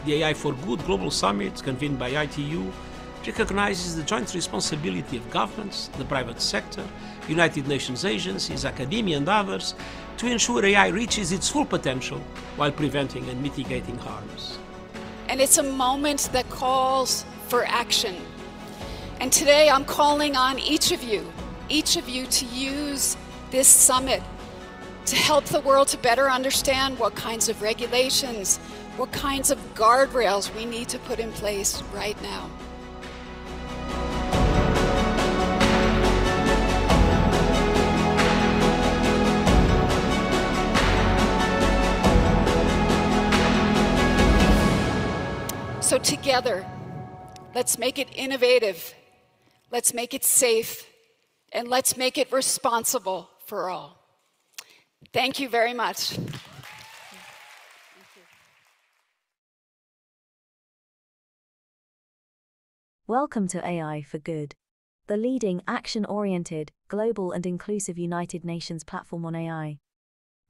The AI for Good Global Summit, convened by ITU, recognizes the joint responsibility of governments, the private sector, United Nations agencies, academia, and others to ensure AI reaches its full potential while preventing and mitigating harms. And it's a moment that calls for action. And today I'm calling on each of you to use this summit to help the world to better understand what kinds of regulations, what kinds of guardrails we need to put in place right now. So together, let's make it innovative, let's make it safe, and let's make it responsible for all. Thank you very much. Welcome to AI for Good, the leading action-oriented, global and inclusive United Nations platform on AI.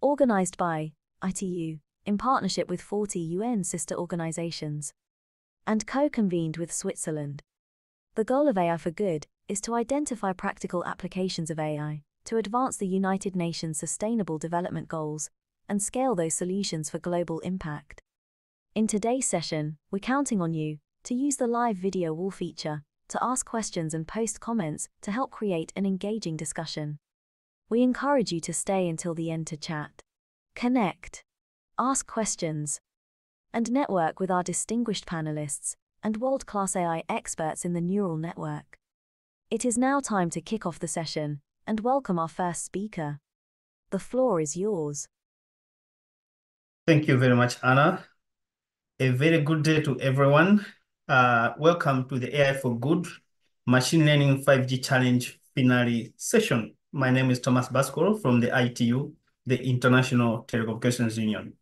Organized by ITU, in partnership with 40 UN sister organizations, and co-convened with Switzerland. The goal of AI for Good is to identify practical applications of AI to advance the United Nations Sustainable Development Goals and scale those solutions for global impact. In today's session, we're counting on you to use the live video wall feature to ask questions and post comments to help create an engaging discussion. We encourage you to stay until the end to chat, connect, ask questions, and network with our distinguished panelists and world-class AI experts in the neural network. It is now time to kick off the session and welcome our first speaker. The floor is yours. Thank you very much, Anna. A very good day to everyone. Welcome to the AI for Good Machine Learning 5G Challenge finale session. My name is Thomas Bascoro from the ITU, the International Telecommunications Union.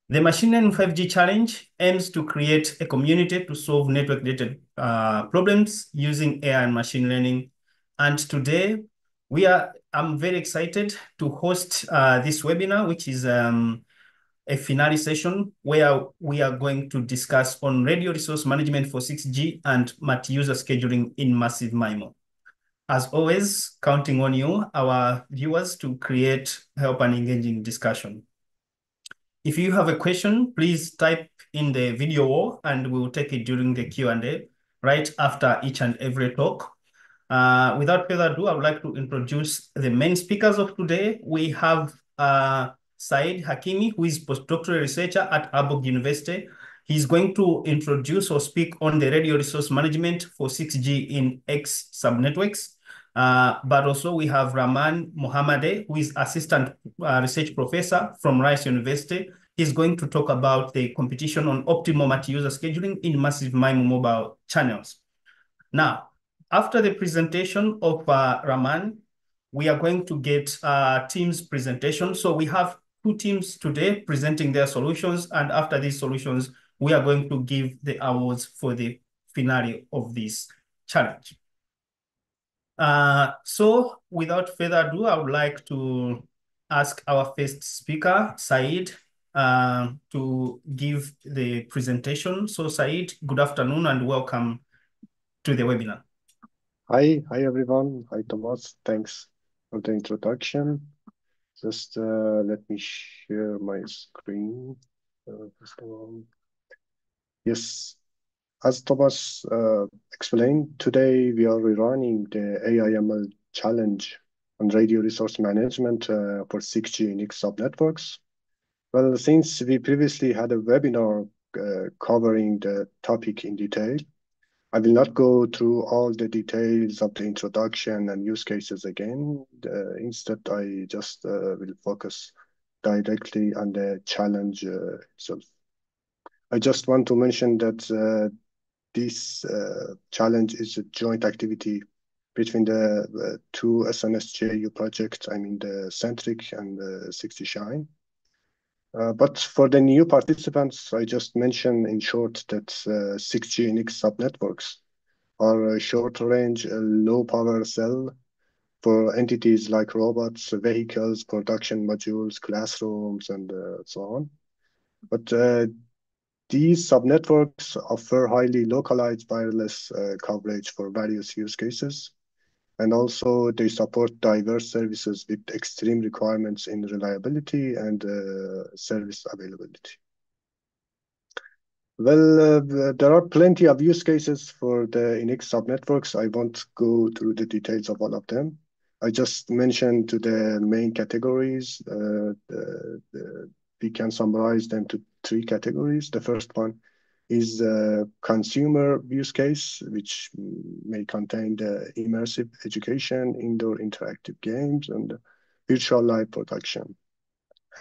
The Machine Learning 5G Challenge aims to create a community to solve network-related problems using AI and machine learning. And today, I'm very excited to host this webinar, which is a finale session where we are going to discuss on radio resource management for 6G and multi-user scheduling in massive MIMO. As always, counting on you, our viewers, to help an engaging discussion. If you have a question, please type in the video wall and we'll take it during the Q&A right after each and every talk. Without further ado, I would like to introduce the main speakers of today. We have Saeed Hakimi, who is postdoctoral researcher at Aalborg University. He's going to introduce or speak on the radio resource management for 6G in X subnetworks. But also we have Rahman Mohammadi, who is assistant research professor from Rice University. He's going to talk about the competition on optimal multi-user scheduling in massive MIMO mobile channels. Now, after the presentation of Rahman, we are going to get teams presentation. So we have two teams today presenting their solutions. And after these solutions, we are going to give the awards for the finale of this challenge. So without further ado, I would like to ask our first speaker, Saeed, to give the presentation. So Saeed, good afternoon and welcome to the webinar. Hi everyone. Hi Thomas. Thanks for the introduction. Just let me share my screen. Yes, as Thomas explained, today we are running the AI/ML challenge on radio resource management for 6G in X subnetworks. Well, since we previously had a webinar covering the topic in detail, I will not go through all the details of the introduction and use cases again. Instead, I just will focus directly on the challenge itself. I just want to mention that this challenge is a joint activity between the two SNSJU projects, I mean the Centric and the 6G Shine. But for the new participants, I just mentioned in short that 6G in X subnetworks are a short-range, low-power cell for entities like robots, vehicles, production modules, classrooms, and so on. But These subnetworks offer highly localized wireless coverage for various use cases, and also they support diverse services with extreme requirements in reliability and service availability. Well, there are plenty of use cases for the INX subnetworks. I won't go through the details of all of them. I just mentioned to the main categories. We can summarize them to three categories. The first one is consumer use case, which may contain the immersive education, indoor interactive games, and virtual live production.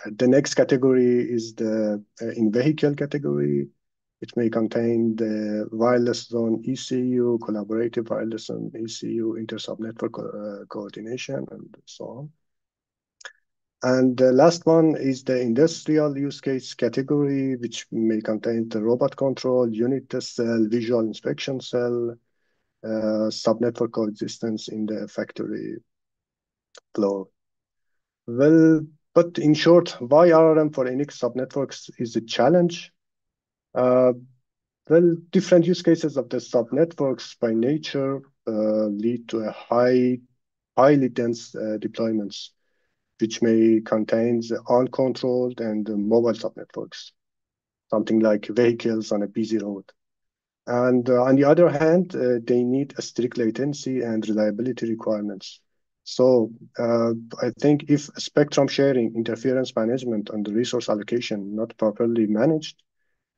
The next category is the in-vehicle category. It may contain the wireless zone ECU, collaborative wireless zone ECU, inter-subnetwork coordination, and so on. And the last one is the industrial use case category, which may contain the robot control, unit test cell, visual inspection cell, subnetwork coexistence in the factory floor. Well, but in short, why RRM for INX subnetworks is a challenge? Well, different use cases of the subnetworks by nature lead to a highly dense deployments, which may contain uncontrolled and mobile subnetworks, something like vehicles on a busy road. And on the other hand, they need a strict latency and reliability requirements. So I think if spectrum sharing, interference management, and the resource allocation not properly managed,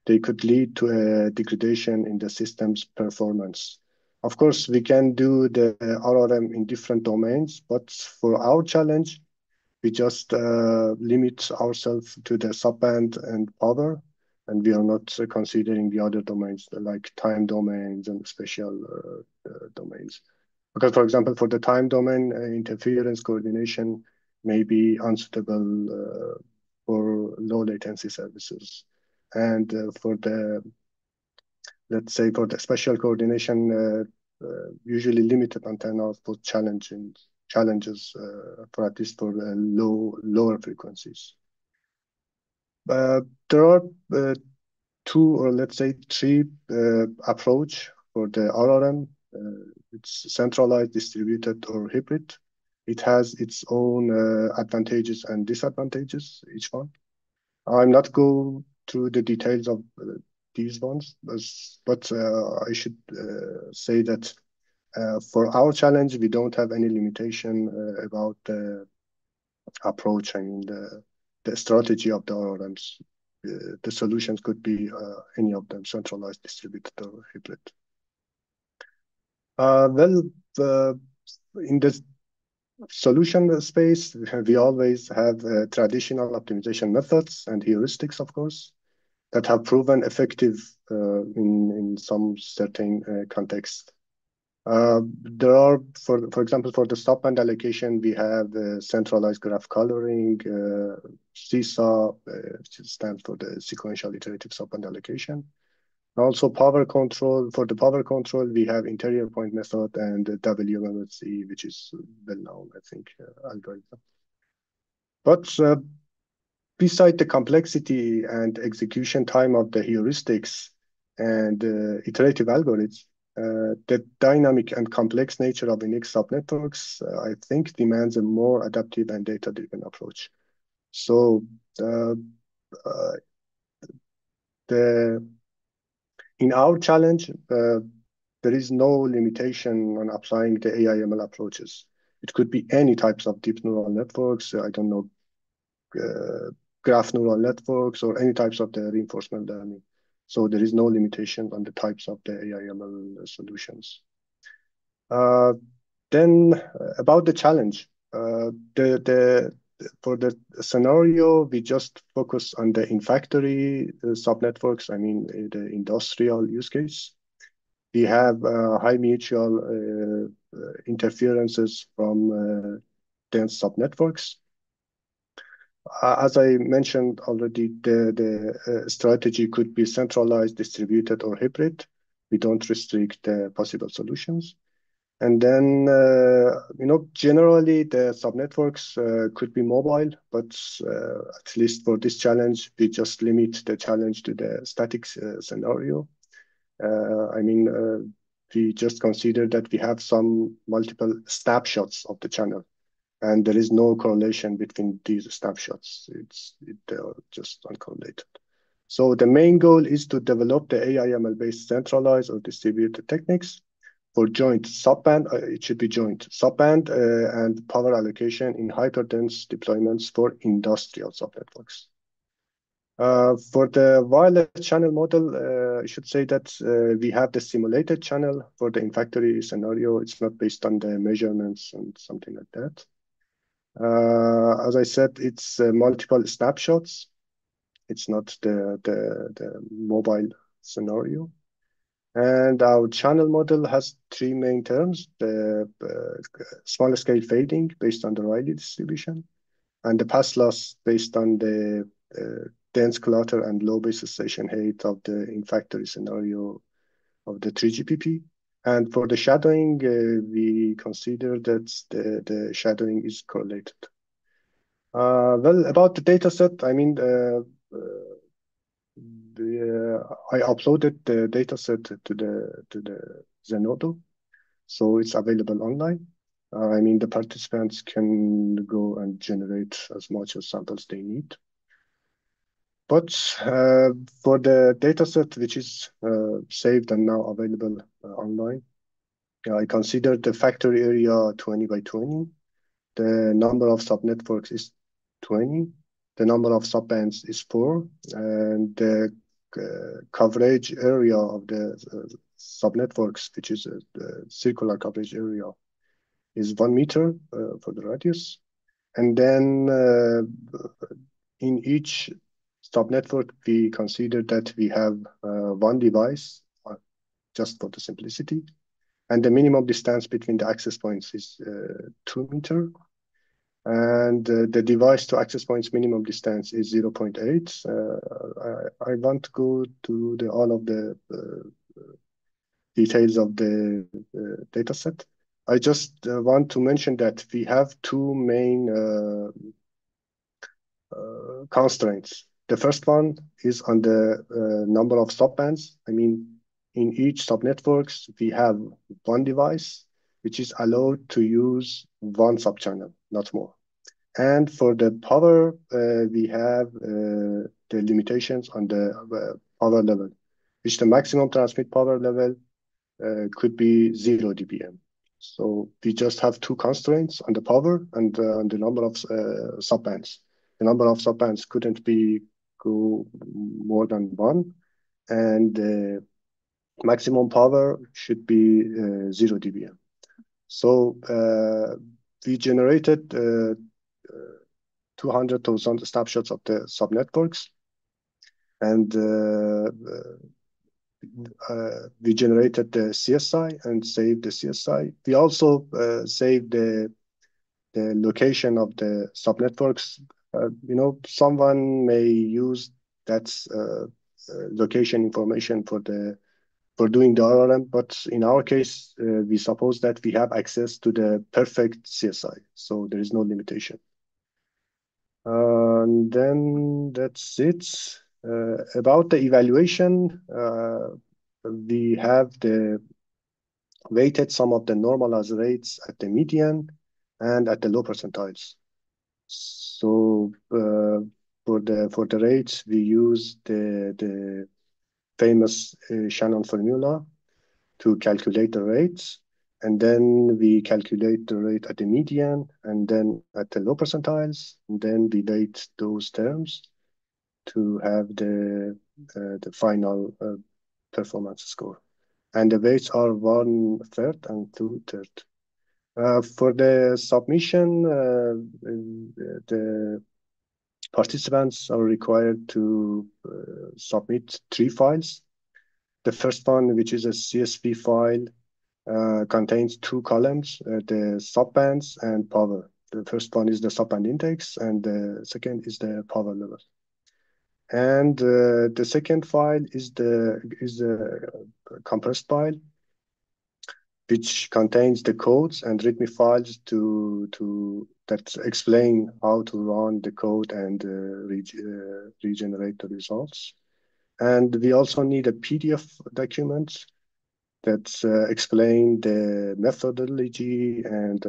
they could lead to a degradation in the system's performance. Of course, we can do the RRM in different domains, but for our challenge, we just limit ourselves to the subband and power, and we are not considering the other domains like time domains and special domains. Because, for example, for the time domain, interference coordination may be unsuitable for low latency services. And for the, let's say, for the special coordination, usually limited antenna output challenges for at least for lower frequencies. There are two, or let's say three approach for the RRM. It's centralized, distributed, or hybrid. It has its own advantages and disadvantages, each one. I'm not go through the details of these ones, but I should say that for our challenge, we don't have any limitation about the approach. I mean, the strategy of the RRMs. The solutions could be any of them, centralized, distributed, or hybrid. Well, in the solution space, we always have traditional optimization methods and heuristics, of course, that have proven effective in some certain context. There are, for example, for the stopband allocation, we have centralized graph coloring, CISA, which stands for the sequential iterative stopband allocation. Also power control. For the power control, we have interior point method and WMMC, which is well known, I think, algorithm. But beside the complexity and execution time of the heuristics and iterative algorithms, the dynamic and complex nature of INX subnetworks, I think, demands a more adaptive and data-driven approach. So in our challenge, there is no limitation on applying the AI/ML approaches. It could be any types of deep neural networks, I don't know, graph neural networks, or any types of the reinforcement learning. So there is no limitation on the types of the AI/ML solutions. Then about the challenge, for the scenario, we just focus on the in-factory subnetworks, I mean, the industrial use case. We have high mutual interferences from dense subnetworks. As I mentioned already, the strategy could be centralized, distributed, or hybrid. We don't restrict the possible solutions. And then, generally the subnetworks could be mobile, but at least for this challenge, we just limit the challenge to the static scenario. We just consider that we have some multiple snapshots of the channel, and there is no correlation between these snapshots. They are just uncorrelated. So the main goal is to develop the AI/ML-based centralized or distributed techniques for joint subband. It should be joint subband and power allocation in hyperdense deployments for industrial subnetworks. For the wireless channel model, I should say that we have the simulated channel for the in-factory scenario. It's not based on the measurements and something like that. As I said, it's multiple snapshots. It's not the mobile scenario. And our channel model has three main terms: the small scale fading based on the Rayleigh distribution, and the pass loss based on the dense clutter and low base station height of the in-factory scenario of the 3GPP. And for the shadowing, we consider that the shadowing is correlated. Well, about the dataset, I uploaded the dataset to the Zenodo, so it's available online. The participants can go and generate as much as samples they need. But for the dataset, which is saved and now available online, I considered the factory area 20 by 20. The number of subnetworks is 20. The number of subbands is 4. And the coverage area of the subnetworks, which is the circular coverage area, is 1 meter for the radius. And then in each subnetwork, we consider that we have one device, just for the simplicity. And the minimum distance between the access points is 2 meters. And the device to access points minimum distance is 0.8. I want to go to all of the details of the dataset. I just want to mention that we have two main constraints. The first one is on the number of subbands. In each subnetworks, we have one device which is allowed to use one subchannel, not more. And for the power, we have the limitations on the power level, which the maximum transmit power level could be 0 dBm. So we just have two constraints on the power and on the number of subbands. The number of subbands couldn't go more than one, and the maximum power should be 0 dBm. So we generated 200,000 snapshots of the subnetworks, and we generated the CSI and saved the CSI. We also saved the location of the subnetworks. Someone may use that location information for doing the RRM, but in our case, we suppose that we have access to the perfect CSI, so there is no limitation. And then that's it. About the evaluation, we have weighted some of the normalized rates at the median and at the low percentiles. So for the rates, we use the famous Shannon formula to calculate the rates. And then we calculate the rate at the median and then at the low percentiles. And then we weight those terms to have the final performance score. And the weights are 1/3 and 2/3. For the submission, the participants are required to submit 3 files. The first one, which is a CSV file, contains 2 columns, the subbands and power. The first one is the subband index, and the second is the power level. And the second file is the compressed file. which contains the codes and README files that explain how to run the code and regenerate the results. And we also need a PDF document that explain the methodology and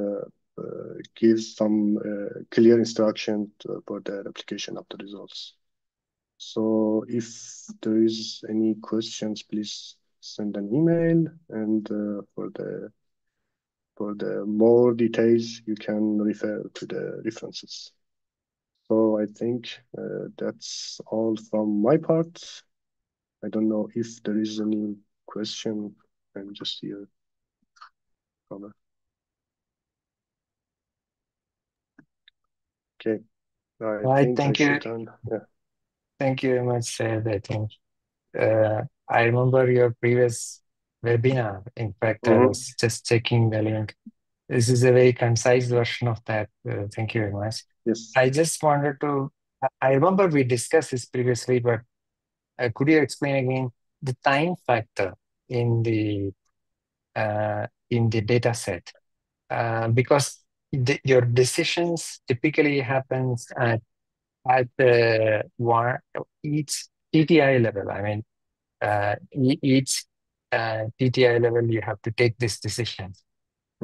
gives some clear instruction for the application of the results. So if there is any questions, please send an email, and for the more details, you can refer to the references. So I think that's all from my part. I don't know if there is any question. I'm just here. Okay. I Right, think thank I you. should done. Yeah. Thank you very much, Syed. I think I remember your previous webinar. In fact, I was just checking the link. This is a very concise version of that. Thank you very much. Yes. I just wanted to, I remember we discussed this previously, but could you explain again the time factor in the data set? Because your decisions typically happens at each TTI level. I mean, each TTI level, you have to take this decision.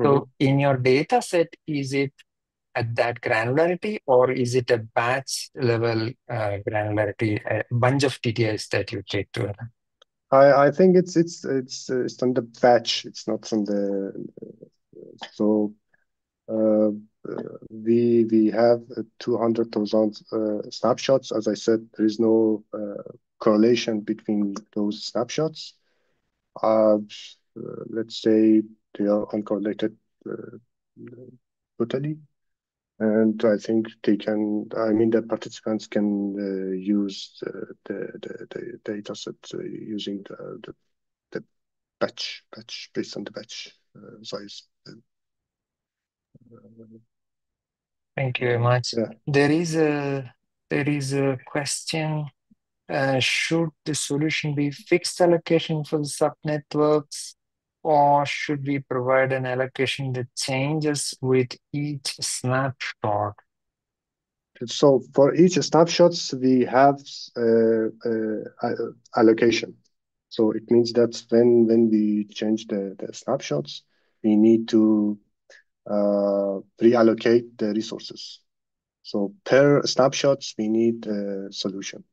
So in your data set, is it at that granularity, or is it a batch level granularity, a bunch of TTIs that you take together? I think it's on the batch. It's not on the so we have 200,000 snapshots. As I said, there is no correlation between those snapshots. Let's say they are uncorrelated totally. And I think they can, I mean, the participants can use the data set using the batch based on the batch size. Thank you very much. Yeah. There is a question. Should the solution be fixed allocation for the subnetworks, or should we provide an allocation that changes with each snapshot? So for each snapshots, we have allocation. So it means that when we change the snapshots, we need to reallocate the resources. So per snapshots, we need a solution,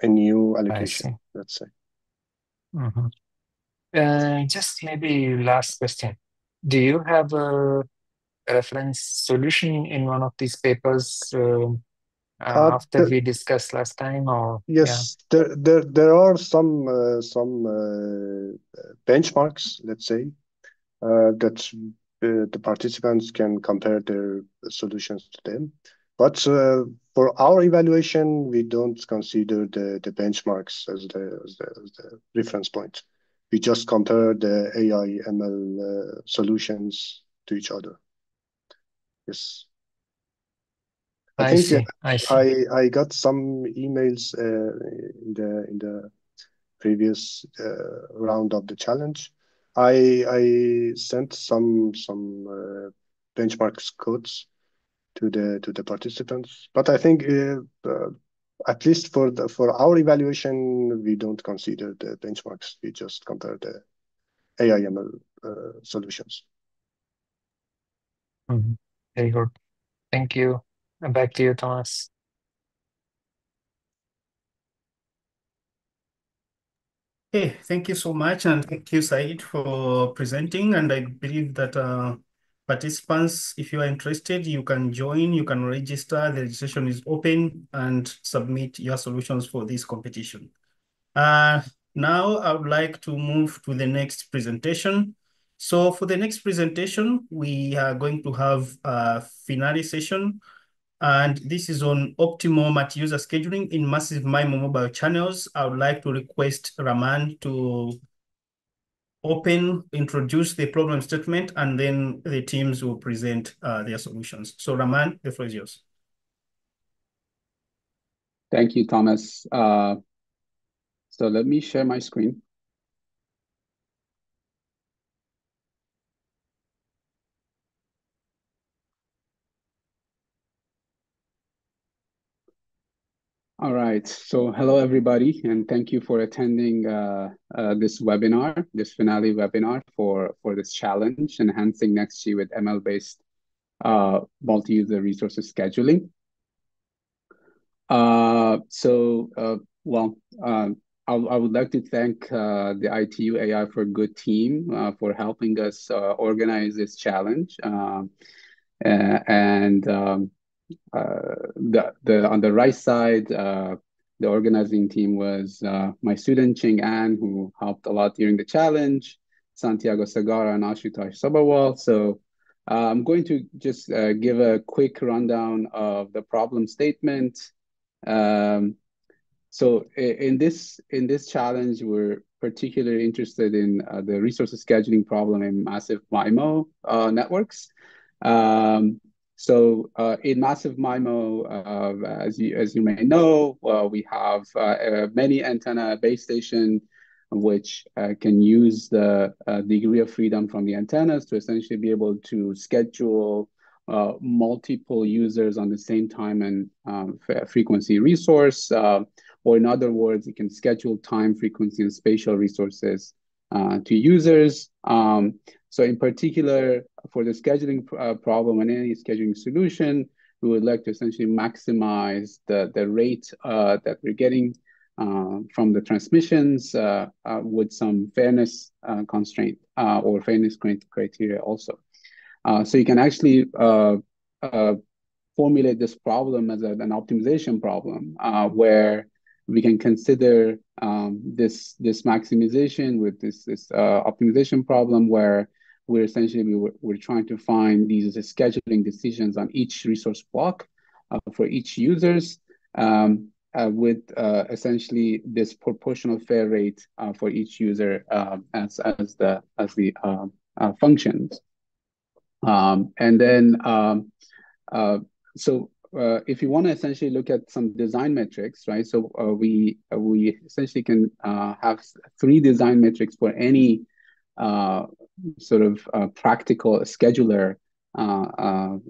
a new allocation, let's say. Just maybe last question. Do you have a reference solution in one of these papers after we discussed last time, or yes, there are some benchmarks, let's say, that the participants can compare their solutions to them. But for our evaluation, we don't consider the benchmarks as the reference point. We just compare the AI ML solutions to each other. Yes. I think I got some emails in the previous round of the challenge. I sent some benchmarks codes to the participants, but I think at least for our evaluation, we don't consider the benchmarks. We just compare the AI/ML solutions. Very good. Thank you. And back to you, Thomas. Okay, thank you so much, and thank you, Said, for presenting. And I believe that participants, if you are interested, you can join, you can register. The registration is open, and submit your solutions for this competition. Now I would like to move to the next presentation. So for the next presentation, we are going to have a finale session, and this is on optimal multi-user scheduling in massive MIMO mobile channels. I would like to request Raman to introduce the problem statement, and then the teams will present their solutions. So Raman, the floor is yours. Thank you, Thomas. So let me share my screen. All right. So hello, everybody, and thank you for attending this webinar, this finale webinar for this challenge, Enhancing Next-G with ML-based multi-user resources scheduling. I would like to thank the ITU AI for Good team for helping us organize this challenge. On the right side, the organizing team was my student Ching An, who helped a lot during the challenge, Santiago Segara and Ashutosh Sabharwal. So I'm going to just give a quick rundown of the problem statement. So in this challenge, we're particularly interested in the resources scheduling problem in massive MIMO networks. In massive MIMO, as you may know, we have many antenna base stations which can use the degree of freedom from the antennas to essentially be able to schedule multiple users on the same time and frequency resource. Or in other words, you can schedule time, frequency, and spatial resources to users. So in particular, for the scheduling problem and any scheduling solution, we would like to essentially maximize the rate that we're getting from the transmissions with some fairness constraint or fairness criteria also. So you can actually formulate this problem as an optimization problem where we can consider this maximization with this optimization problem where we're trying to find these scheduling decisions on each resource block for each users with essentially this proportional fair rate for each user as the functions. If you want to essentially look at some design metrics, right? So we essentially can have 3 design metrics for any practical scheduler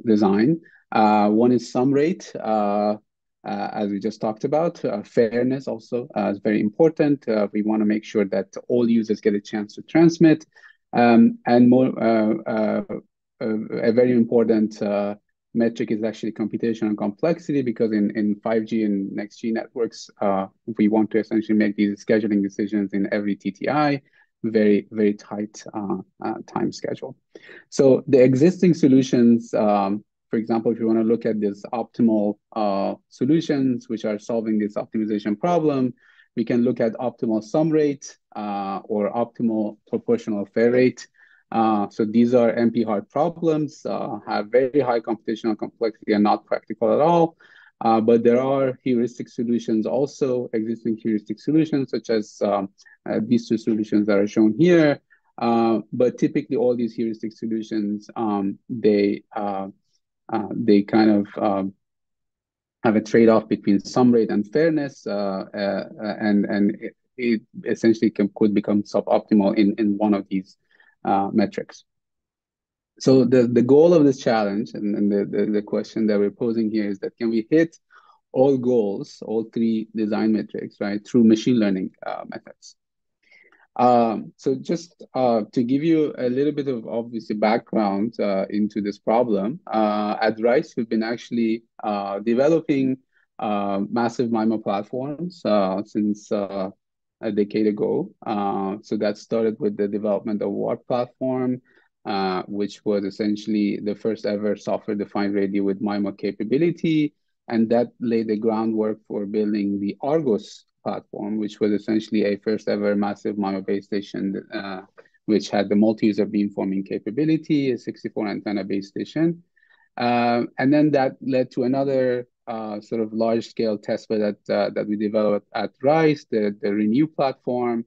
design. One is sum rate, as we just talked about. Fairness also is very important. We want to make sure that all users get a chance to transmit. And more, a very important metric is actually computational complexity, because in 5G and next-G networks, we want to essentially make these scheduling decisions in every TTI, very, very tight time schedule. So the existing solutions, for example, if you want to look at this optimal solutions which are solving this optimization problem, we can look at optimal sum rate or optimal proportional fair rate. So these are NP-hard problems, have very high computational complexity and not practical at all. But there are heuristic solutions also, existing heuristic solutions, such as these 2 solutions that are shown here. But typically all these heuristic solutions, they kind of have a trade-off between sum rate and fairness, and it essentially could become suboptimal in one of these metrics. So the goal of this challenge and the question that we're posing here is that can we hit all goals, all 3 design metrics, right, through machine learning methods? So just to give you a little bit of obviously background into this problem, at Rice, we've been actually developing massive MIMO platforms since a decade ago. So that started with the development of WARP platform, which was essentially the first ever software-defined radio with MIMO capability. And that laid the groundwork for building the Argos platform, which was essentially a first ever massive MIMO base station, which had the multi-user beamforming capability, a 64 antenna base station. And then that led to another sort of large scale testbed that we developed at Rice, the Renew platform,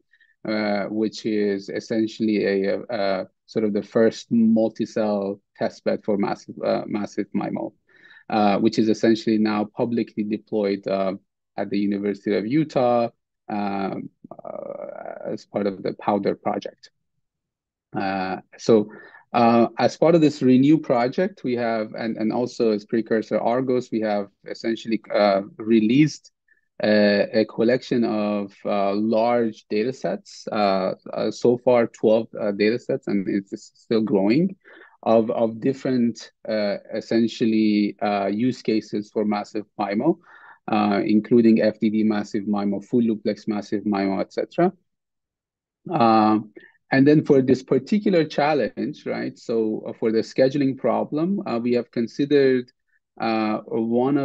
which is essentially a sort of the first multi-cell testbed for massive MIMO, which is essentially now publicly deployed at the University of Utah as part of the Powder project. As part of this Renew project, we have, and also as precursor Argos, we have essentially released a collection of large data sets, so far 12 data sets, and it's still growing, of different essentially use cases for massive MIMO, including FDD massive MIMO, full duplex massive MIMO, etc. And then for this particular challenge, right? So for the scheduling problem, we have considered one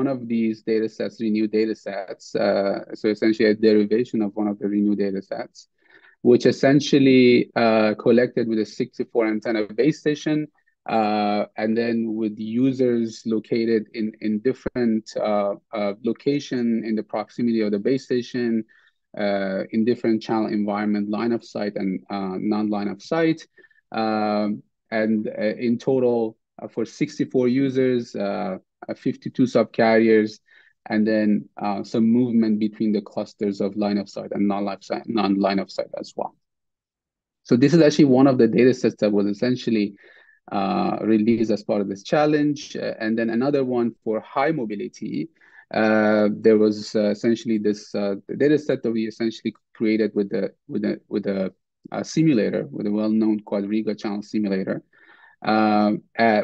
of these data sets, renewed data sets. So essentially a derivation of one of the renewed data sets, which essentially collected with a 64 antenna base station, and then with users located in different location in the proximity of the base station, in different channel environment, line of sight and non-line of sight. And in total, for 64 users, 52 subcarriers, and then some movement between the clusters of line of sight and non-line of sight as well. So this is actually one of the data sets that was essentially released as part of this challenge. And then another one for high mobility. There was essentially this data set that we essentially created with a simulator, with a well-known quadriga channel simulator,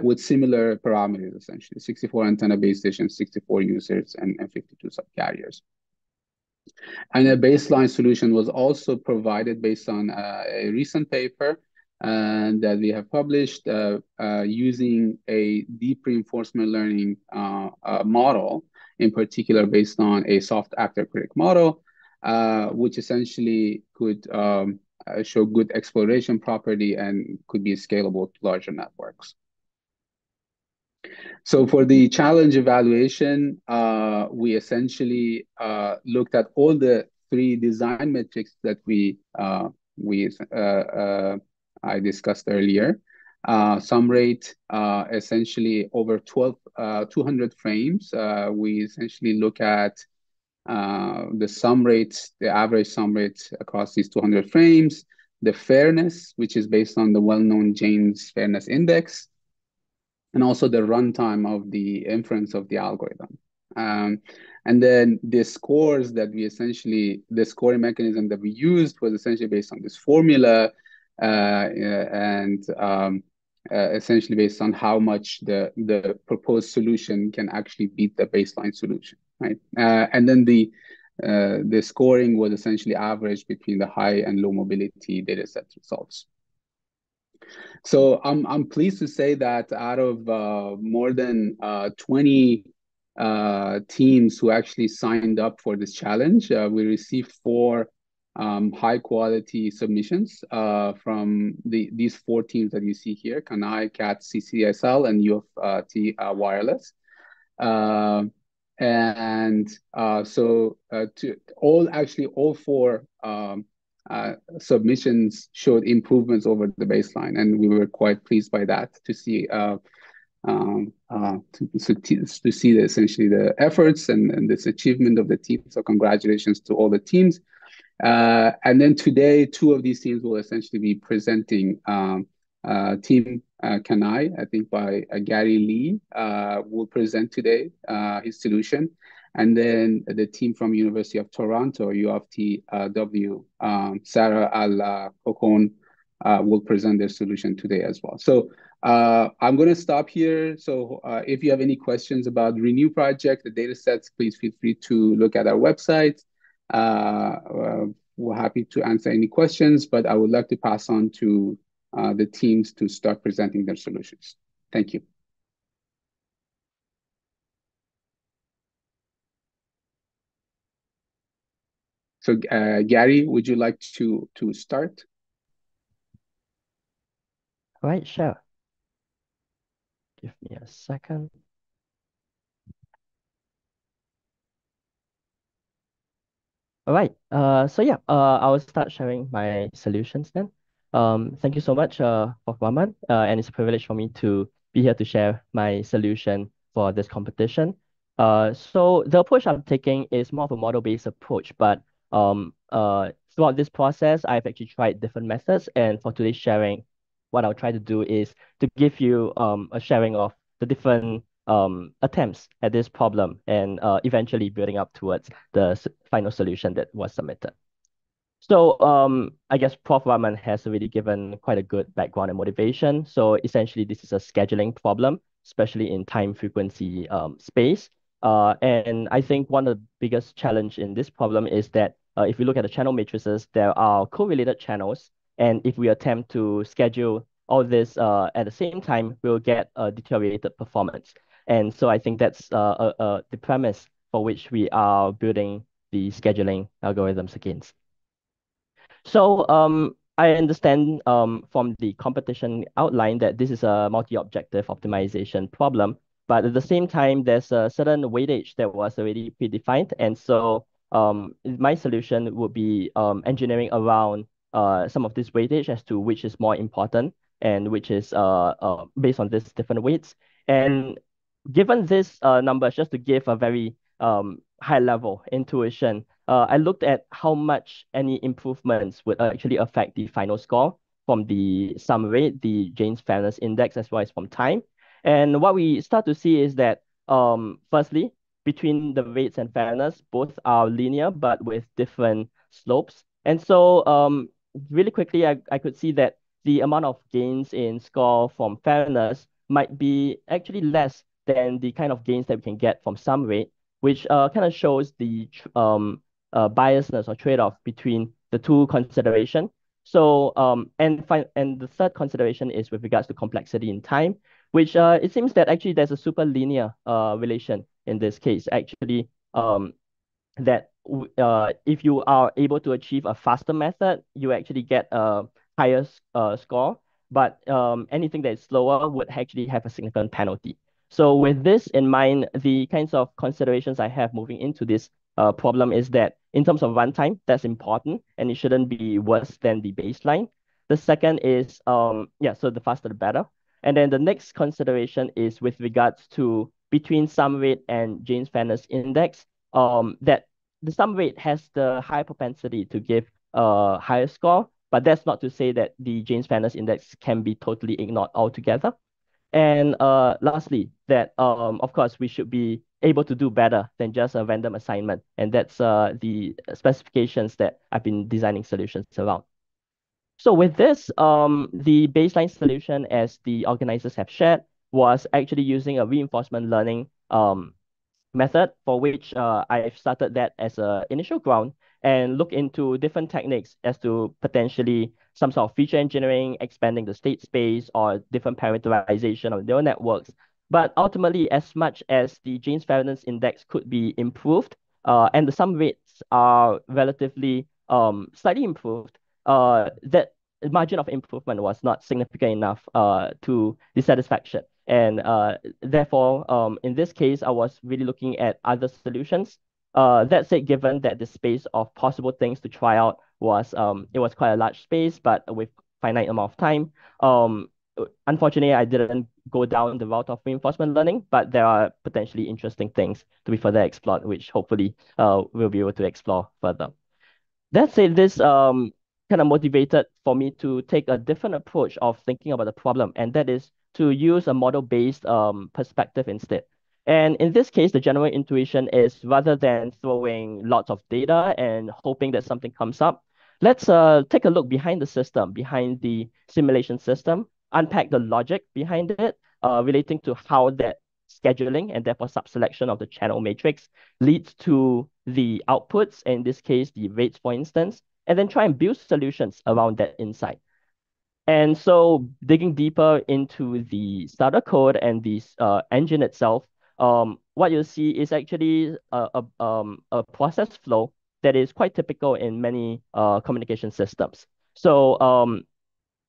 with similar parameters, essentially 64 antenna base stations, 64 users, and 52 subcarriers. And a baseline solution was also provided based on a recent paper that we have published using a deep reinforcement learning model, in particular based on a soft actor critic model, which essentially could show good exploration property and could be scalable to larger networks. So for the challenge evaluation, we essentially looked at all the three design metrics that I discussed earlier. Sum rate, essentially over 200 frames. We essentially look at the sum rates, the average sum rates across these 200 frames, the fairness, which is based on the well-known Jane's Fairness Index, and also the runtime of the inference of the algorithm. And then the scores that the scoring mechanism that we used was essentially based on this formula, and essentially based on how much the proposed solution can actually beat the baseline solution, right? And then the scoring was essentially averaged between the high and low mobility data set results. So I'm pleased to say that out of more than 20 teams who actually signed up for this challenge, we received 4 high quality submissions from these 4 teams that you see here: Kanai, CAT, CCSL, and U of T Wireless. So all 4 submissions showed improvements over the baseline, and we were quite pleased by that to see essentially the efforts and this achievement of the team. So congratulations to all the teams. And then today, 2 of these teams will essentially be presenting. Team Kanai, I think by Gary Lee, will present today his solution. And then the team from University of Toronto, U of T W, Sarah Al-Kokon, will present their solution today as well. So I'm going to stop here. So if you have any questions about the Renew project, the data sets, please feel free to look at our website. We're happy to answer any questions, but I would like to pass on to the teams to start presenting their solutions. Thank you. So Gary, would you like to start? All right, sure. Give me a second. All right. So yeah, I will start sharing my solutions then. Thank you so much, for Raman, and it's a privilege for me to be here to share my solution for this competition. So the approach I'm taking is more of a model-based approach, but throughout this process, I've actually tried different methods, and for today's sharing, what I'll try to do is to give you a sharing of the different attempts at this problem and eventually building up towards the final solution that was submitted. So I guess Prof. Rahman has already given quite a good background and motivation. So essentially, this is a scheduling problem, especially in time frequency space. And I think one of the biggest challenge in this problem is that if we look at the channel matrices, there are correlated channels. And if we attempt to schedule all this at the same time, we'll get a deteriorated performance. And so I think that's the premise for which we are building the scheduling algorithms against. So I understand from the competition outline that this is a multi-objective optimization problem, but at the same time, there's a certain weightage that was already predefined. And so my solution would be engineering around some of this weightage as to which is more important and which is based on these different weights. And given this numbers, just to give a very high level intuition, I looked at how much any improvements would actually affect the final score from the sum rate, the Jane's Fairness Index, as well as from time. And what we start to see is that, firstly, between the rates and fairness, both are linear, but with different slopes. And so really quickly, I could see that the amount of gains in score from fairness might be actually less than the kind of gains that we can get from sum rate, which kind of shows the biasness or trade-off between the two consideration. So and the third consideration is with regards to complexity in time, which it seems that actually there's a super linear relation in this case. Actually, that if you are able to achieve a faster method, you actually get a higher score. But anything that is slower would actually have a significant penalty. So with this in mind, the kinds of considerations I have moving into this problem is that in terms of runtime, that's important and it shouldn't be worse than the baseline. The second is, so the faster the better. And then the next consideration is with regards to between sum rate and Jane's Fairness Index, that the sum rate has the high propensity to give a higher score, but that's not to say that the Jane's Fairness Index can be totally ignored altogether. And lastly, that of course we should be able to do better than just a random assignment, and that's the specifications that I've been designing solutions around. So with this, the baseline solution, as the organizers have shared, was actually using a reinforcement learning method for which I've started that as an initial ground and look into different techniques as to potentially some sort of feature engineering, expanding the state space, or different parameterization of neural networks. But ultimately, as much as the Jane's Fairness Index could be improved, and the sum rates are relatively slightly improved, that margin of improvement was not significant enough to the satisfaction. And therefore, in this case, I was really looking at other solutions. That said, given that the space of possible things to try out was it was quite a large space, but with finite amount of time. Unfortunately, I didn't go down the route of reinforcement learning, but there are potentially interesting things to be further explored, which hopefully we'll be able to explore further. That said, this kind of motivated for me to take a different approach of thinking about the problem, and that is to use a model-based perspective instead. And in this case, the general intuition is rather than throwing lots of data and hoping that something comes up, let's take a look behind the system, behind the simulation system, unpack the logic behind it, relating to how that scheduling and therefore subselection of the channel matrix leads to the outputs, in this case, the rates, for instance, and then try and build solutions around that insight. And so digging deeper into the starter code and the engine itself, what you'll see is actually a process flow that is quite typical in many communication systems. So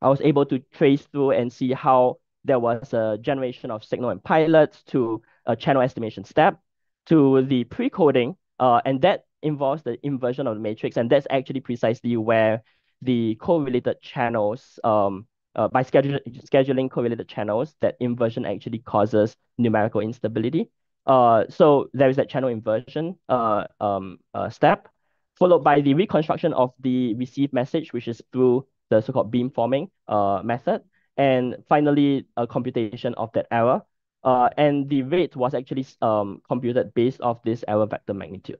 I was able to trace through and see how there was a generation of signal and pilots to a channel estimation step to the pre-coding, and that involves the inversion of the matrix, and that's actually precisely where the correlated channels, by scheduling correlated channels, that inversion actually causes numerical instability. So there is that channel inversion step, followed by the reconstruction of the received message, which is through the so-called beamforming method, and finally a computation of that error. and the rate was actually computed based off this error vector magnitude.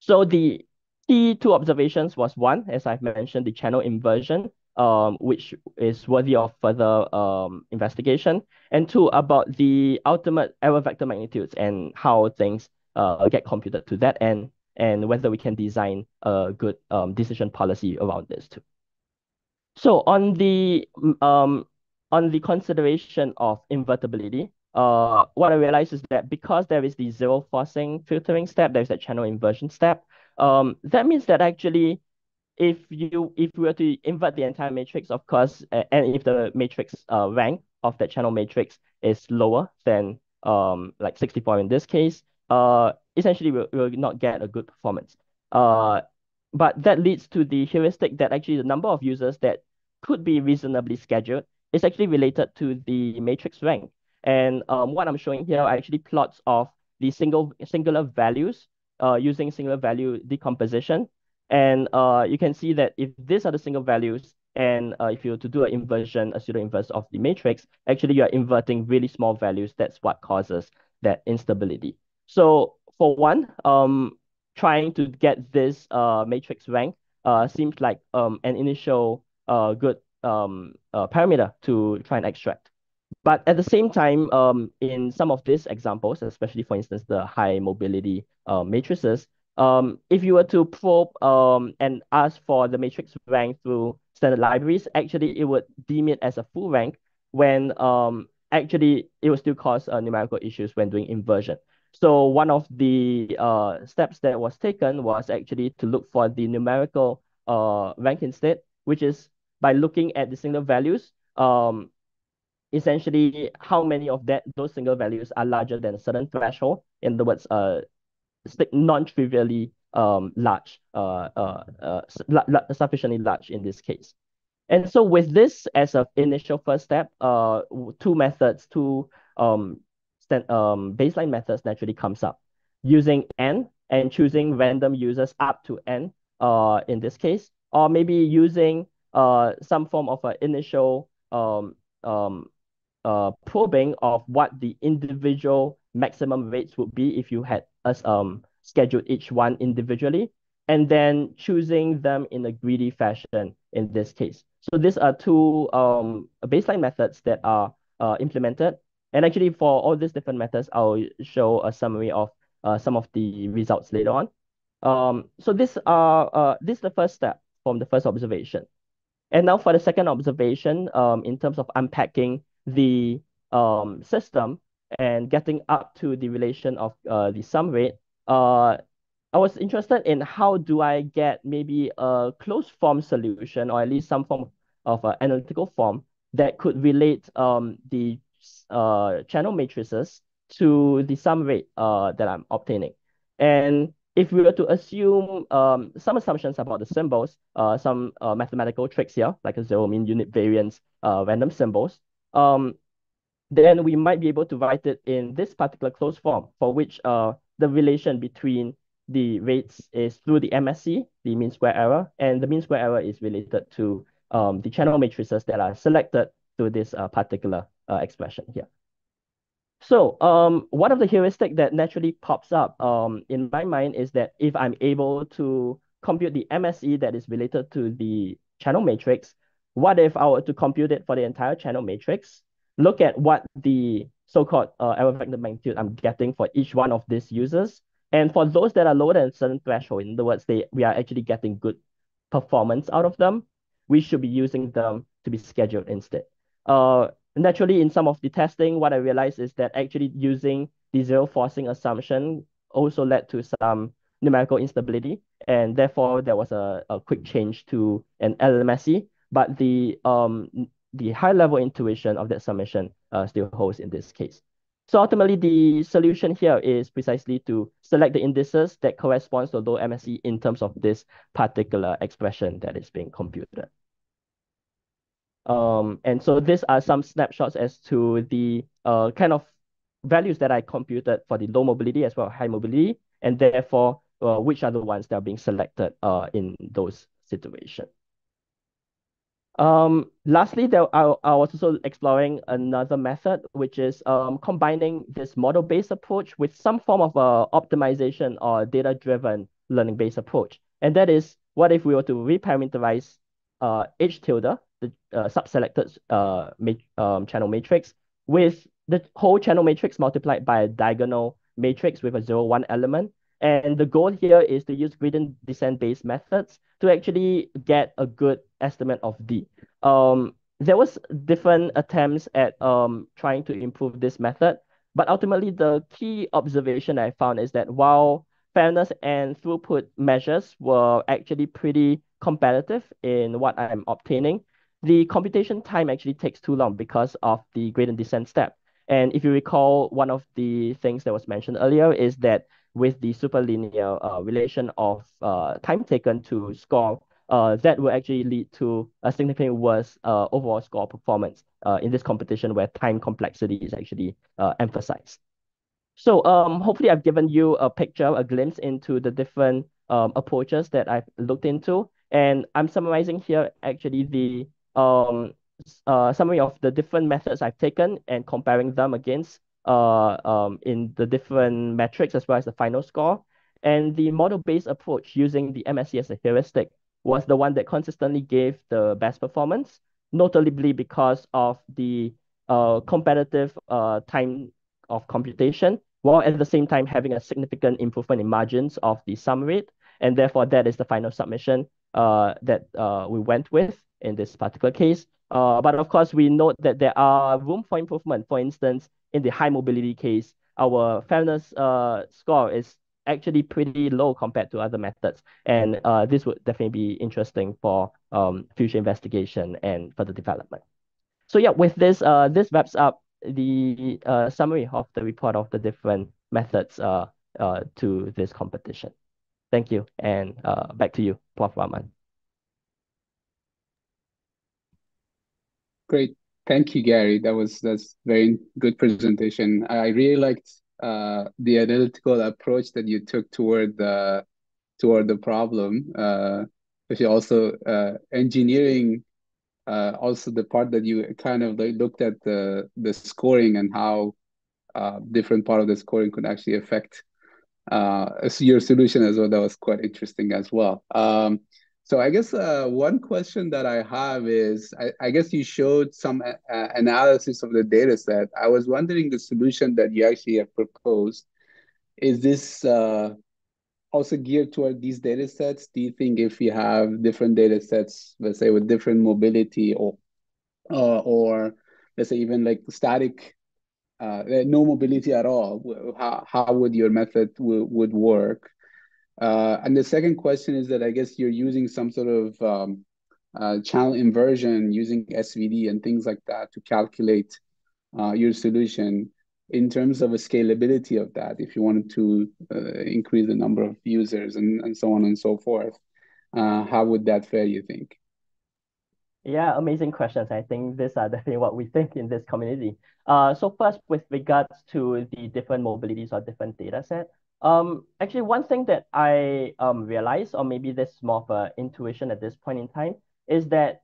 So the key two observations was one, as I've mentioned, the channel inversion, which is worthy of further investigation, and two, about the ultimate error vector magnitudes and how things get computed to that end, and whether we can design a good decision policy around this too. So on the consideration of invertibility, what I realized is that because there is the zero forcing filtering step, there's that channel inversion step. That means that actually if we were to invert the entire matrix, of course, and if the matrix rank of that channel matrix is lower than like 64 in this case, essentially we'll not get a good performance. But that leads to the heuristic that actually the number of users that could be reasonably scheduled is actually related to the matrix rank. And what I'm showing here are actually plots of the singular values using singular value decomposition. And you can see that if these are the single values, and if you were to do an inversion, a pseudo inverse of the matrix, actually you are inverting really small values. That's what causes that instability. So for one, trying to get this matrix rank seems like an initial good parameter to try and extract. But at the same time, in some of these examples, especially for instance, the high mobility matrices, if you were to probe and ask for the matrix rank through standard libraries, actually it would deem it as a full rank when actually it would still cause numerical issues when doing inversion. So one of the steps that was taken was actually to look for the numerical rank instead, which is by looking at the single values, essentially how many of those single values are larger than a certain threshold. In other words, non-trivially large, sufficiently large in this case. And so with this as an initial first step, two methods, baseline methods naturally comes up. Using n and choosing random users up to n in this case, or maybe using some form of an initial probing of what the individual maximum rates would be if you had us scheduled each one individually, and then choosing them in a greedy fashion in this case. So these are two baseline methods that are implemented. And actually for all these different methods, I'll show a summary of some of the results later on. So this is the first step from the first observation. And now for the second observation, in terms of unpacking the system and getting up to the relation of the sum rate, I was interested in how do I get maybe a closed form solution, or at least some form of an analytical form that could relate the channel matrices to the sum rate that I'm obtaining. And if we were to assume some assumptions about the symbols, some mathematical tricks here, like a zero mean unit variance, random symbols, then we might be able to write it in this particular closed form, for which the relation between the rates is through the MSE, the mean square error, and the mean square error is related to the channel matrices that are selected through this particular expression here. So one of the heuristic that naturally pops up in my mind is that if I'm able to compute the MSE that is related to the channel matrix, what if I were to compute it for the entire channel matrix, look at what the so-called error vector magnitude I'm getting for each one of these users, and for those that are lower than a certain threshold, in other words, we are actually getting good performance out of them, we should be using them to be scheduled instead. Naturally, in some of the testing, what I realized is that actually using the zero forcing assumption also led to some numerical instability, and therefore there was a quick change to an LMSE, but the high level intuition of that summation still holds in this case. So ultimately, the solution here is precisely to select the indices that corresponds to low MSE in terms of this particular expression that is being computed. And so these are some snapshots as to the kind of values that I computed for the low mobility as well as high mobility, and therefore uh, which are the ones that are being selected in those situations. Lastly, I was also exploring another method, which is combining this model-based approach with some form of optimization or data-driven learning-based approach. And that is, what if we were to reparameterize H tilde, the subselected channel matrix, with the whole channel matrix multiplied by a diagonal matrix with a 0, 1 element. And the goal here is to use gradient descent-based methods to actually get a good estimate of D. There was different attempts at trying to improve this method, but ultimately the key observation I found is that while fairness and throughput measures were actually pretty competitive in what I'm obtaining, the computation time actually takes too long because of the gradient descent step. And if you recall, one of the things that was mentioned earlier is that with the superlinear relation of time taken to score, that will actually lead to a significantly worse overall score performance in this competition where time complexity is actually emphasized. So hopefully I've given you a picture, a glimpse into the different approaches that I've looked into. And I'm summarizing here actually the summary of the different methods I've taken and comparing them against in the different metrics as well as the final score. And the model-based approach using the MSE as a heuristic was the one that consistently gave the best performance, notably because of the competitive time of computation, while at the same time having a significant improvement in margins of the sum rate. And therefore, that is the final submission that we went with in this particular case. But of course, we note that there are room for improvement. For instance, in the high mobility case, our fairness score is actually pretty low compared to other methods. And this would definitely be interesting for future investigation and further development. So yeah, with this, this wraps up the summary of the report of the different methods to this competition. Thank you, and back to you, Prof. Rahman. Great. Thank you, Gary. That's very good presentation. I really liked the analytical approach that you took toward the problem. Especially also engineering, also the part that you kind of like looked at the scoring and how different part of the scoring could actually affect your solution as well. That was quite interesting as well. So I guess one question that I have is, I guess you showed some analysis of the data set. I was wondering the solution that you actually have proposed, is this also geared toward these data sets? Do you think if you have different data sets, let's say with different mobility or let's say even like static, no mobility at all, how would your method would work? And the second question is that I guess you're using some sort of channel inversion using SVD and things like that to calculate your solution in terms of a scalability of that, if you wanted to increase the number of users and so on and so forth. How would that fare, you think? Yeah, amazing questions. I think these are definitely what we think in this community. So first, with regards to the different mobilities or different data set, actually one thing that I realized, or maybe this is more of an intuition at this point in time, is that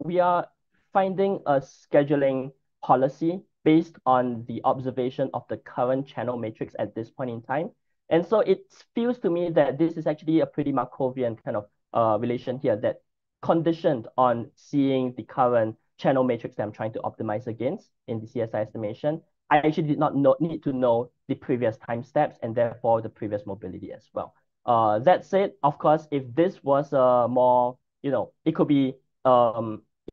we are finding a scheduling policy based on the observation of the current channel matrix at this point in time. And so it feels to me that this is actually a pretty Markovian kind of relation here, that conditioned on seeing the current channel matrix that I'm trying to optimize against in the CSI estimation, I actually did not need to know the previous time steps and therefore the previous mobility as well. That said, of course, if this was a more, it could be,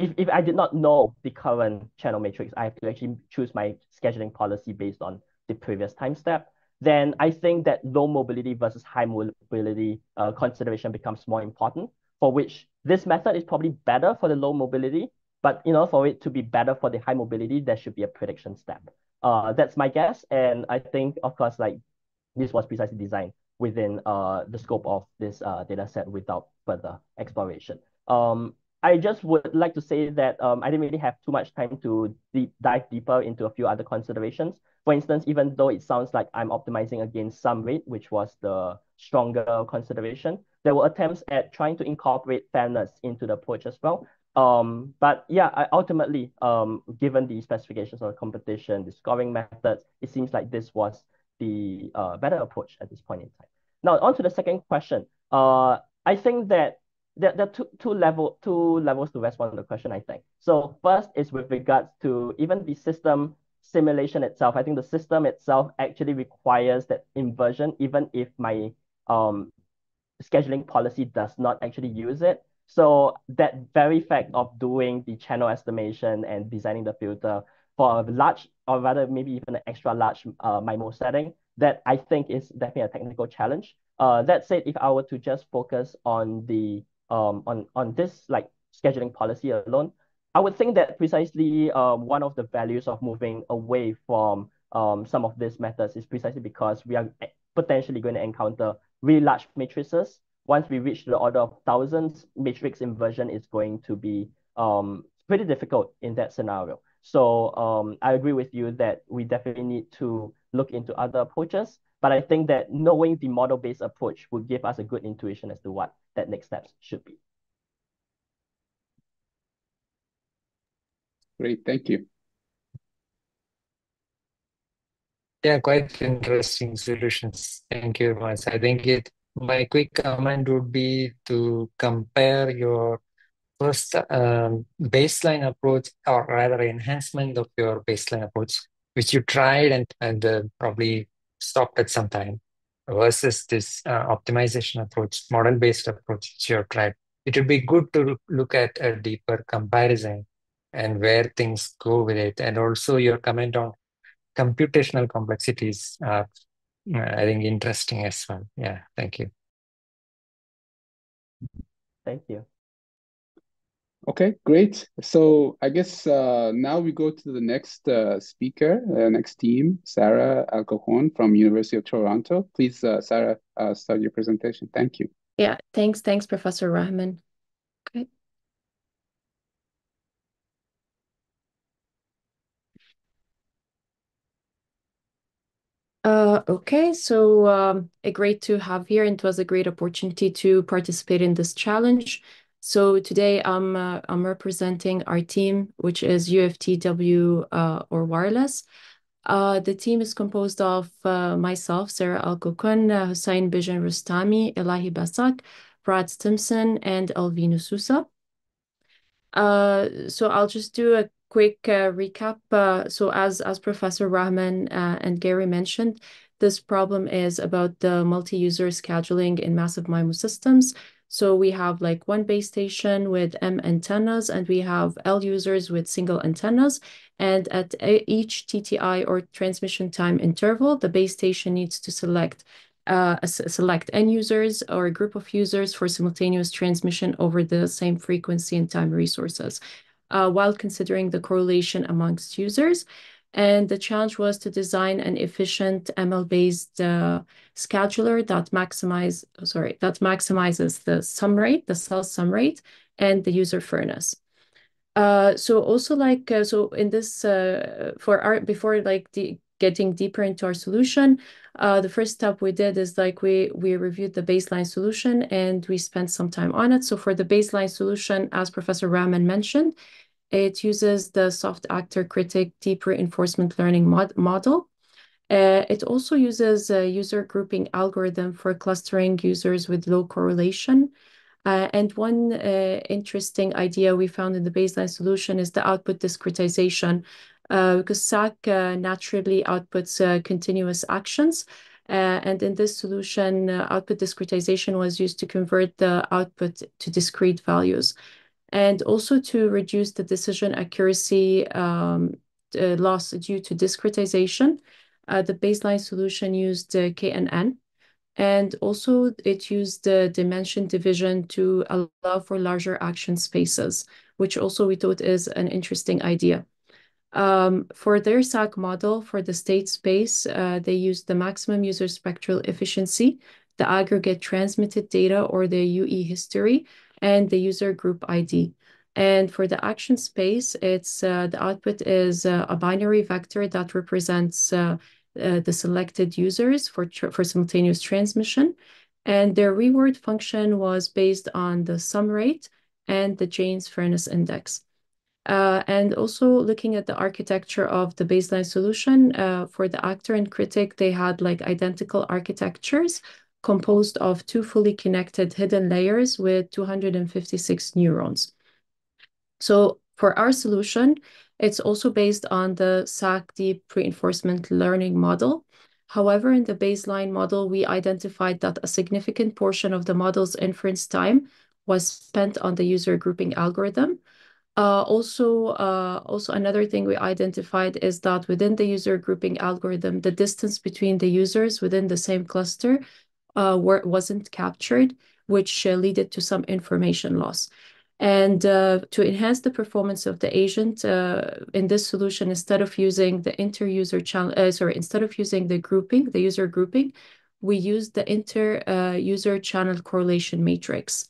if I did not know the current channel matrix, I have to actually choose my scheduling policy based on the previous time step, then I think that low mobility versus high mobility consideration becomes more important, for which this method is probably better for the low mobility, but for it to be better for the high mobility, there should be a prediction step. That's my guess. And I think, of course, like this was precisely designed within the scope of this data set without further exploration. I just would like to say that I didn't really have too much time to dive deeper into a few other considerations. For instance, even though it sounds like I'm optimizing against sum rate, which was the stronger consideration, there were attempts at trying to incorporate fairness into the approach as well. But yeah, ultimately, given the specifications of the competition, the scoring methods, it seems like this was the better approach at this point in time. Now, on to the second question. I think that there are two levels to respond to the question, I think. So first is with regards to even the system simulation itself. I think the system itself actually requires that inversion, even if my scheduling policy does not actually use it. So that very fact of doing the channel estimation and designing the filter for a large, or rather maybe even an extra large MIMO setting, that I think is definitely a technical challenge. That said, if I were to just focus on the on this like scheduling policy alone, I would think that precisely one of the values of moving away from some of these methods is precisely because we are potentially going to encounter really large matrices. Once we reach the order of thousands, matrix inversion is going to be pretty difficult in that scenario. So I agree with you that we definitely need to look into other approaches. But I think that knowing the model-based approach would give us a good intuition as to what that next steps should be. Great, thank you. Yeah, quite interesting solutions. Thank you very much. I think my quick comment would be to compare your first baseline approach, or rather enhancement of your baseline approach, which you tried and probably stopped at some time, versus this optimization approach, model-based approach which you have tried. It would be good to look at a deeper comparison and where things go with it. And also your comment on computational complexities are, I think, interesting as well. Yeah, thank you. Thank you. Okay, great. So I guess now we go to the next speaker, next team, Sarah Alcohon from University of Toronto. Please, Sarah, start your presentation. Thank you. Yeah, thanks, Professor Rahman. Okay. Okay, so great to have here, and it was a great opportunity to participate in this challenge. So today I'm representing our team, which is UFTW or wireless. The team is composed of myself, Sarah Alkokun, Hussein Bijan Rustami, Elahi Basak, Brad Stimson, and Alvino Sousa. So I'll just do a quick recap. So as Professor Rahman and Gary mentioned, this problem is about the multi-user scheduling in massive MIMO systems. So we have like one base station with M antennas, and we have L users with single antennas. And at each TTI or transmission time interval, the base station needs to select N users or a group of users for simultaneous transmission over the same frequency and time resources, while considering the correlation amongst users. And the challenge was to design an efficient ML-based scheduler that maximizes the sum rate, the cell sum rate, and the user fairness. So also so in this before getting deeper into our solution, the first step we did is we reviewed the baseline solution and we spent some time on it. So for the baseline solution, as Professor Rahman mentioned, it uses the soft actor critic deep reinforcement learning model. It also uses a user grouping algorithm for clustering users with low correlation. And one interesting idea we found in the baseline solution is the output discretization, because SAC naturally outputs continuous actions. And in this solution, output discretization was used to convert the output to discrete values. And also to reduce the decision accuracy loss due to discretization, the baseline solution used KNN. And also it used the dimension division to allow for larger action spaces, which also we thought is an interesting idea. For their SAC model, for the state space, they used the maximum user spectral efficiency, the aggregate transmitted data or the UE history, and the user group ID. And for the action space, it's the output is a binary vector that represents the selected users for simultaneous transmission. And their reward function was based on the sum rate and the Jane's Fairness Index. And also looking at the architecture of the baseline solution, for the actor and critic, they had like identical architectures composed of two fully connected hidden layers with 256 neurons. So for our solution, it's also based on the SAC deep reinforcement learning model. However, in the baseline model, we identified that a significant portion of the model's inference time was spent on the user grouping algorithm. Also another thing we identified is that within the user grouping algorithm, the distance between the users within the same cluster wasn't captured, which led to some information loss. And to enhance the performance of the agent in this solution, instead of using the inter-user channel, instead of using the user grouping, we used the inter-user channel correlation matrix.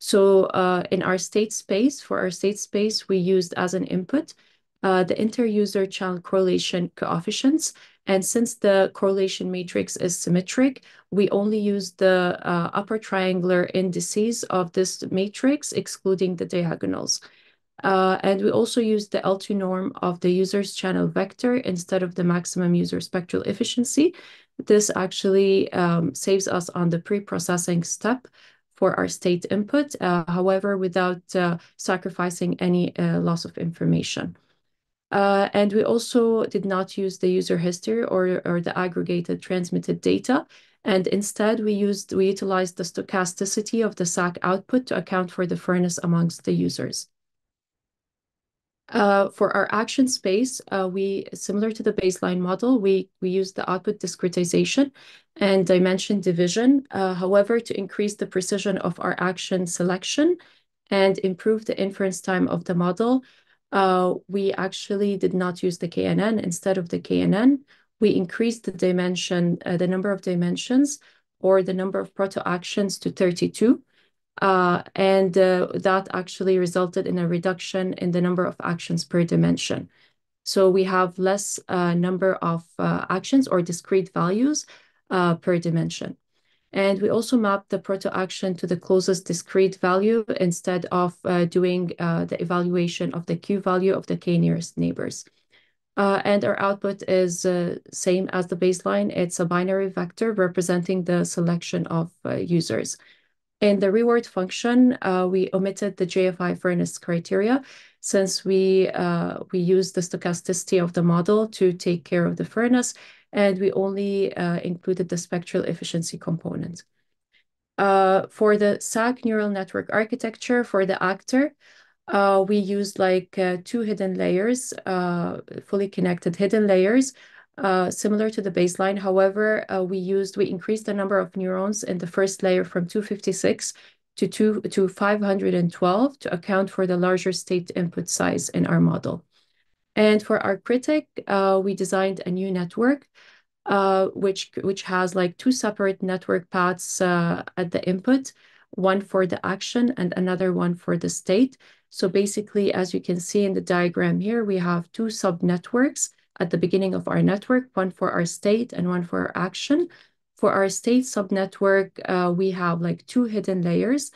So in our state space, we used as an input the inter-user channel correlation coefficients. And since the correlation matrix is symmetric, we only use the upper triangular indices of this matrix, excluding the diagonals. And we also use the L2 norm of the user's channel vector instead of the maximum user spectral efficiency. This actually saves us on the pre-processing step for our state input, however, without sacrificing any loss of information. And we also did not use the user history or the aggregated transmitted data. And instead, we utilized the stochasticity of the SAC output to account for the fairness amongst the users. For our action space, similar to the baseline model, we use the output discretization and dimension division. However, to increase the precision of our action selection and improve the inference time of the model, we actually did not use the KNN. Instead of the KNN, we increased the dimension, the number of dimensions or the number of proto-actions to 32. And that actually resulted in a reduction in the number of actions per dimension. So we have less number of actions or discrete values per dimension. And we also mapped the proto-action to the closest discrete value instead of doing the evaluation of the Q value of the K nearest neighbors. And our output is same as the baseline. It's a binary vector representing the selection of users. In the reward function, we omitted the JFI fairness criteria since we used the stochasticity of the model to take care of the fairness, and we only included the spectral efficiency component. For the SAC neural network architecture, for the actor, we used like two hidden layers, fully connected hidden layers, similar to the baseline. However, we increased the number of neurons in the first layer from 256 to 512 to account for the larger state input size in our model. And for our critic, we designed a new network, which has like two separate network paths at the input, one for the action and another one for the state. So basically, as you can see in the diagram here, we have two subnetworks at the beginning of our network, one for our state and one for our action. For our state subnetwork, we have like two hidden layers.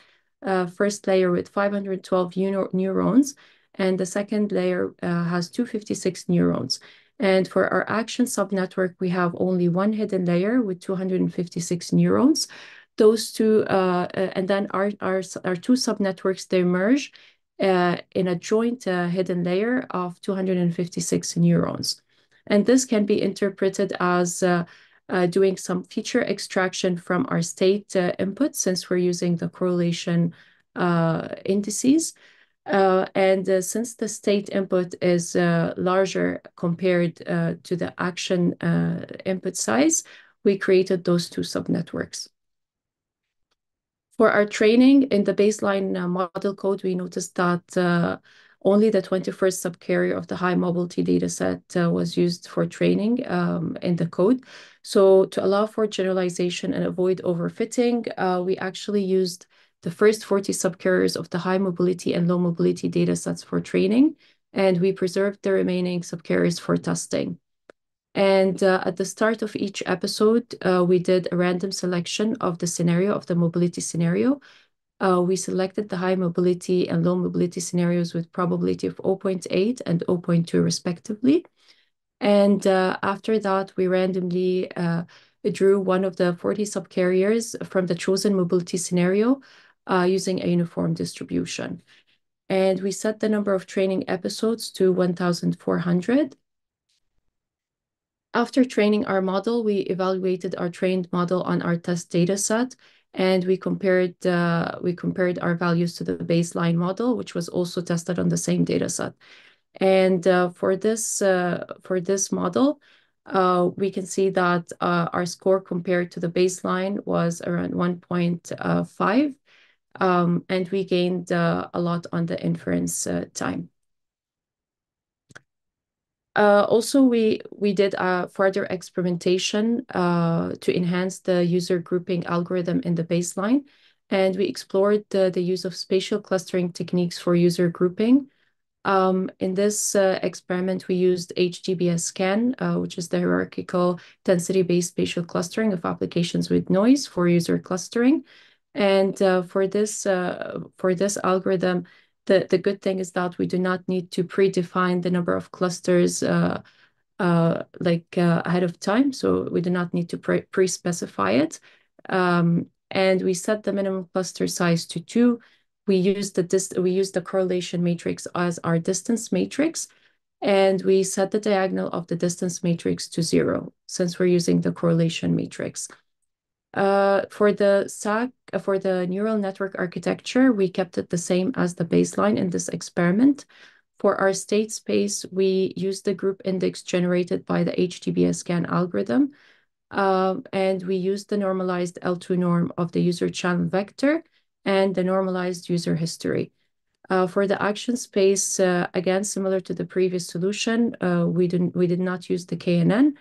First layer with 512 neurons, and the second layer has 256 neurons. And for our action subnetwork, we have only one hidden layer with 256 neurons. Those two, and then our two subnetworks, they merge in a joint hidden layer of 256 neurons. And this can be interpreted as doing some feature extraction from our state input, since we're using the correlation indices. And since the state input is larger compared to the action input size, we created those two subnetworks. For our training in the baseline model code, we noticed that only the 21st subcarrier of the high mobility dataset was used for training in the code. So to allow for generalization and avoid overfitting, we actually used the first 40 subcarriers of the high mobility and low mobility datasets for training, and we preserved the remaining subcarriers for testing. And at the start of each episode, we did a random selection of the scenario, of the mobility scenario. We selected the high mobility and low mobility scenarios with probability of 0.8 and 0.2 respectively. And after that, we randomly drew one of the 40 subcarriers from the chosen mobility scenario using a uniform distribution. And we set the number of training episodes to 1,400. After training our model, we evaluated our trained model on our test data set, and we compared our values to the baseline model, which was also tested on the same data set. And for this model, we can see that our score compared to the baseline was around 1.5, and we gained a lot on the inference time. Also, we did further experimentation to enhance the user grouping algorithm in the baseline, and we explored the use of spatial clustering techniques for user grouping. In this experiment, we used HDBS scan, which is the hierarchical density-based spatial clustering of applications with noise for user clustering. And for this algorithm, the good thing is that we do not need to predefine the number of clusters ahead of time. So we do not need to pre-specify it. And we set the minimum cluster size to 2. We use the correlation matrix as our distance matrix, and we set the diagonal of the distance matrix to 0 since we're using the correlation matrix. For the neural network architecture, we kept it the same as the baseline in this experiment. For our state space, we used the group index generated by the HDBS scan algorithm, and we used the normalized L2 norm of the user channel vector and the normalized user history. For the action space, again, similar to the previous solution, we did not use the KNN,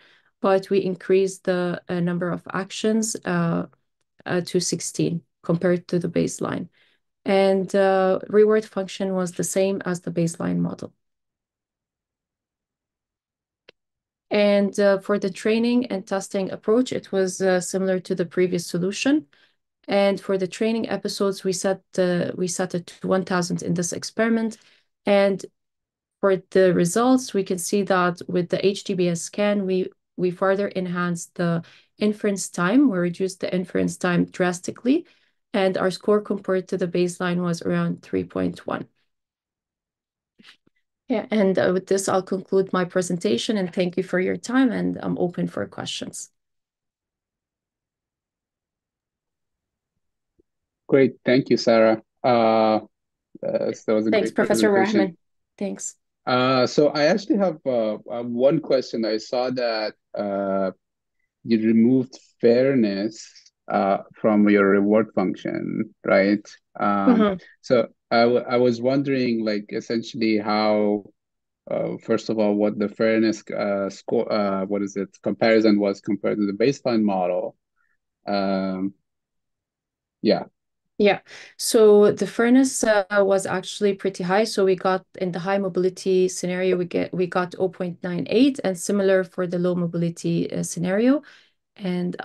but we increased the number of actions to 16 compared to the baseline. And reward function was the same as the baseline model. And for the training and testing approach, it was similar to the previous solution. And for the training episodes, we set it to 1,000 in this experiment. And for the results, we can see that with the HDBS scan, we further enhanced the inference time. We reduced the inference time drastically, and our score compared to the baseline was around 3.1. Yeah, and with this, I'll conclude my presentation, and thank you for your time, and I'm open for questions. Great, thank you, Sarah. That was a Thanks, great Professor presentation. Rahman. Thanks. So I actually have one question. I saw that you removed fairness from your reward function, right? So I was wondering, like, essentially how, first of all, what the fairness score, comparison was compared to the baseline model. Yeah. Yeah, so the fairness was actually pretty high. So we got in the high mobility scenario, we got 0.98, and similar for the low mobility scenario. And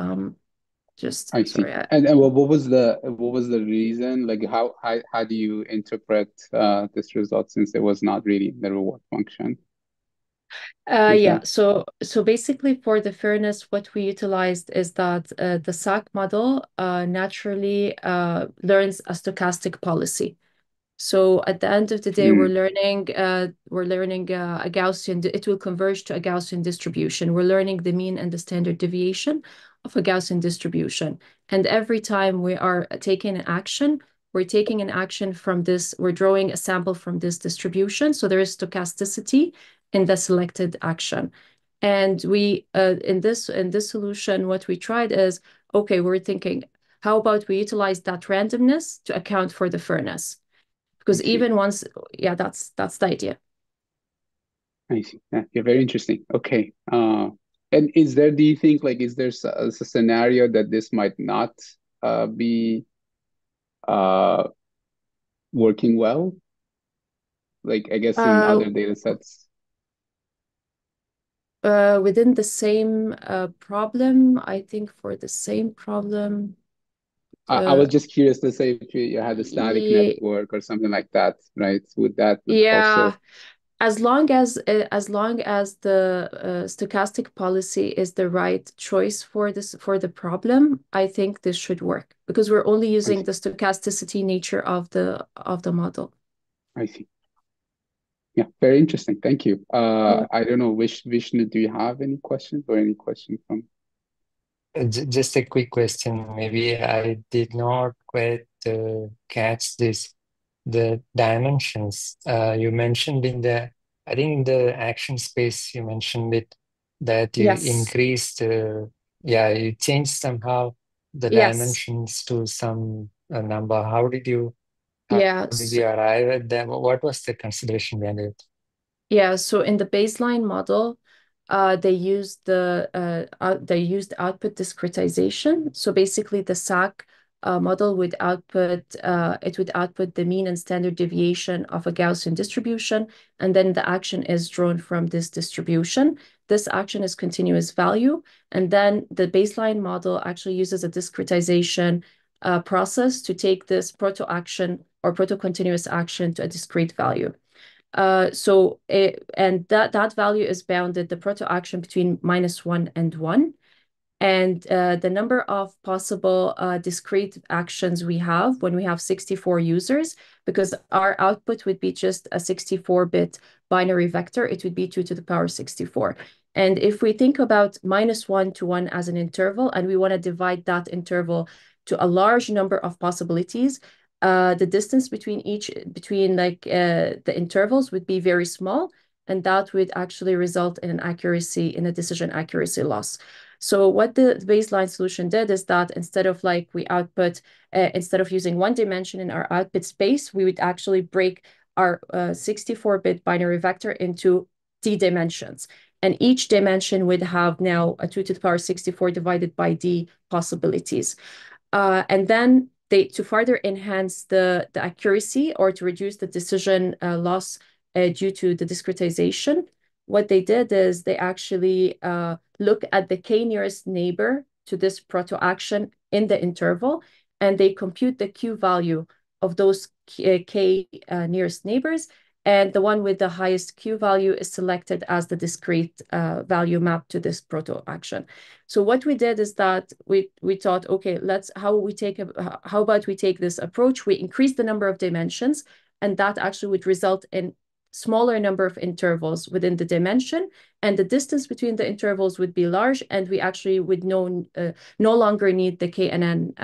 just I see. sorry. And what was the reason? Like how do you interpret this result since it was not really the reward function? Yeah, so basically for the fairness, what we utilized is that the SAC model naturally learns a stochastic policy. So at the end of the day, we're learning a Gaussian. It will converge to a Gaussian distribution. We're learning the mean and the standard deviation of a Gaussian distribution. And every time we are taking an action, we're taking an action from this. We're drawing a sample from this distribution. So there is stochasticity in the selected action. And we in this solution, what we tried is, okay, we're thinking, how about we utilize that randomness to account for the fairness? Because even once, yeah, that's the idea. I see. Yeah, very interesting. Okay. And do you think, like, is there a scenario that this might not be working well? Like, I guess in other data sets. Within the same problem, I think for the same problem, I was just curious to say if you had a static network or something like that, right? Would that also? As long as the stochastic policy is the right choice for the problem, I think this should work because we're only using the stochasticity nature of the model. I see. Yeah, very interesting. Thank you. I don't know, Vishnu, do you have any questions or any question from? Just a quick question. Maybe I did not quite catch this. The dimensions you mentioned I think in the action space, you mentioned it that you increased, you changed somehow the dimensions to some number. How did you arrive at them? What was the consideration behind it? Yeah, so in the baseline model, they used output discretization. So basically, the SAC model would output the mean and standard deviation of a Gaussian distribution, and then the action is drawn from this distribution. This action is continuous value, and then the baseline model actually uses a discretization process to take this proto-action or proto-continuous action to a discrete value. And that value is bounded the proto-action between -1 and 1. And the number of possible discrete actions we have when we have 64 users, because our output would be just a 64-bit binary vector, it would be 2 to the power 64. And if we think about -1 to 1 as an interval, and we want to divide that interval to a large number of possibilities, the distance between the intervals would be very small, and that would actually result in a decision accuracy loss. So what the baseline solution did is that instead of using one dimension in our output space, we would actually break our 64-bit binary vector into d dimensions. And each dimension would have now a 2 to the power 64 divided by d possibilities. And then to further enhance the accuracy or to reduce the decision loss due to the discretization, what they did is they actually look at the k nearest neighbor to this proto-action in the interval, and they compute the q value of those k nearest neighbors, and the one with the highest q value is selected as the discrete value mapped to this proto-action. So what we did is that we thought, okay, how about we take this approach? We increase the number of dimensions, and that actually would result in smaller number of intervals within the dimension, and the distance between the intervals would be large, and we actually would no longer need the KNN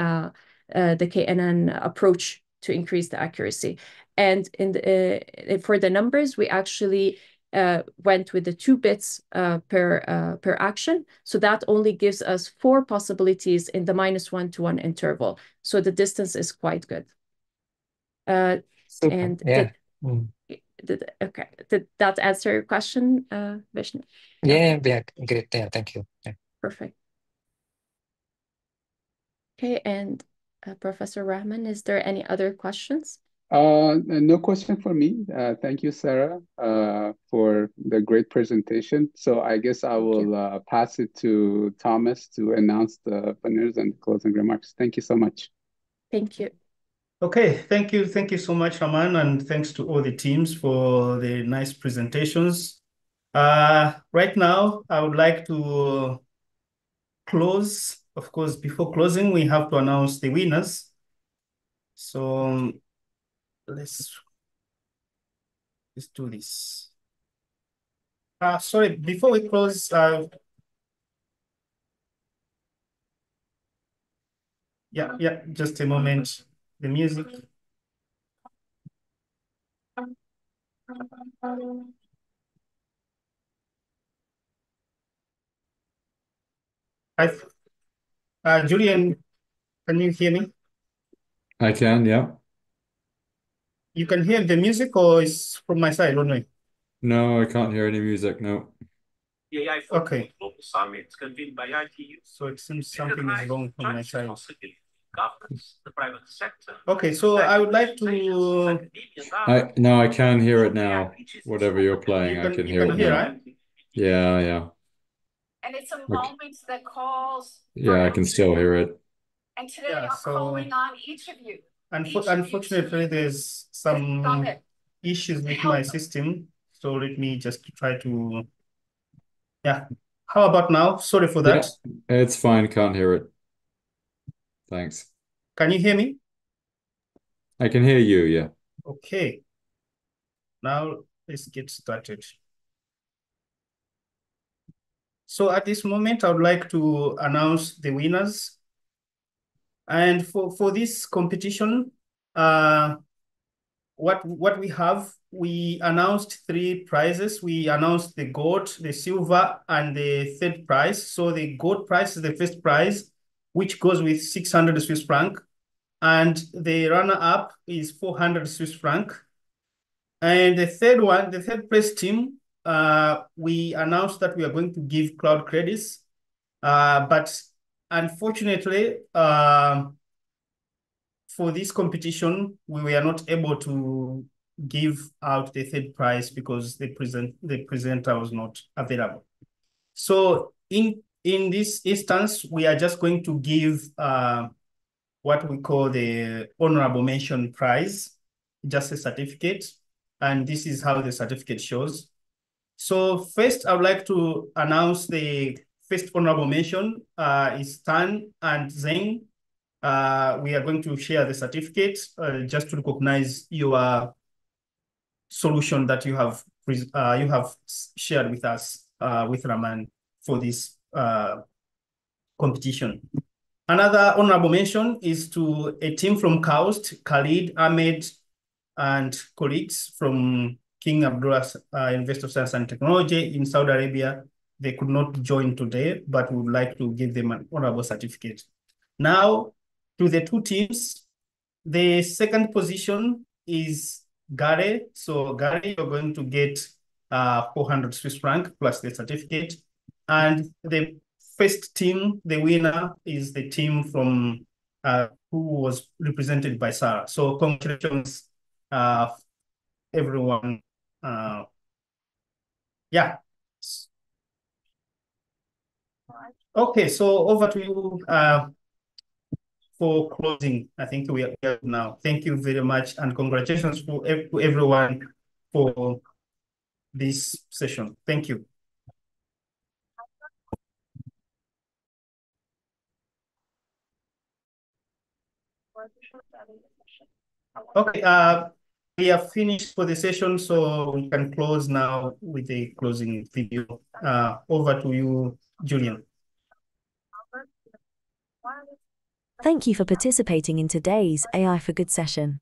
approach to increase the accuracy. And for the numbers, we actually went with the 2 bits per action. So that only gives us 4 possibilities in the -1 to 1 interval. So the distance is quite good. And okay, did that answer your question, Vishnu? Yeah, great. Yeah, thank you. Yeah. Perfect. Okay, and Professor Rahman, is there any other questions? No question for me. Thank you, Sarah, for the great presentation. So I guess I will pass it to Thomas to announce the winners and closing remarks. Thank you so much. Thank you. Okay, thank you. Thank you so much, Rahman, and thanks to all the teams for the nice presentations. Right now, I would like to close. Of course, before closing, we have to announce the winners. So let's do this. Sorry, before we close, yeah, just a moment. The music. Julian, can you hear me? I can, yeah. You can hear the music, or is from my side only? No, I can't hear any music, no. Okay. Global Summit convened by ITU. So it seems something is wrong from my side. Governments, the private sector. Okay, so I would like to. No, I can hear it now. Whatever you're playing, I can hear it now. Right? Yeah. And it's a moment that calls. Yeah, I can still hear it. And today I'm calling on each of you. Unfortunately, there's some issues with my system. So let me just try to, yeah. How about now? Sorry for that. Yeah, it's fine. Can't hear it. Thanks. Can you hear me? I can hear you, yeah. Okay. Now let's get started. So at this moment, I would like to announce the winners. And for this competition, what we have, we announced 3 prizes. We announced the gold, the silver, and the third prize. So the gold prize is the first prize, which goes with 600 Swiss franc. And the runner-up is 400 Swiss franc. And the third one, the third place team, we announced that we are going to give cloud credits. But unfortunately, for this competition, we were not able to give out the third prize because the presenter was not available. So in this instance, we are just going to give what we call the honorable mention prize, just a certificate. And this is how the certificate shows. So first, I would like to announce the first honorable mention is Tan and Zeng. We are going to share the certificate just to recognize your solution that you have shared with us, with Raman, for this competition. Another honorable mention is to a team from KAUST, Khalid, Ahmed, and colleagues from King Abdullah University of Science and Technology in Saudi Arabia. They could not join today, but we would like to give them an honorable certificate. Now, to the 2 teams, the second position is Gare. So Gare, you're going to get 400 Swiss franc plus the certificate. And the first team, the winner, is the team from who was represented by Sarah. So congratulations, everyone. Yeah. Okay, so over to you for closing. I think we are here now. Thank you very much, and congratulations to everyone for this session. Thank you. Okay, we are finished for the session, so we can close now with the closing video. Over to you, Julian. Thank you for participating in today's AI for Good session.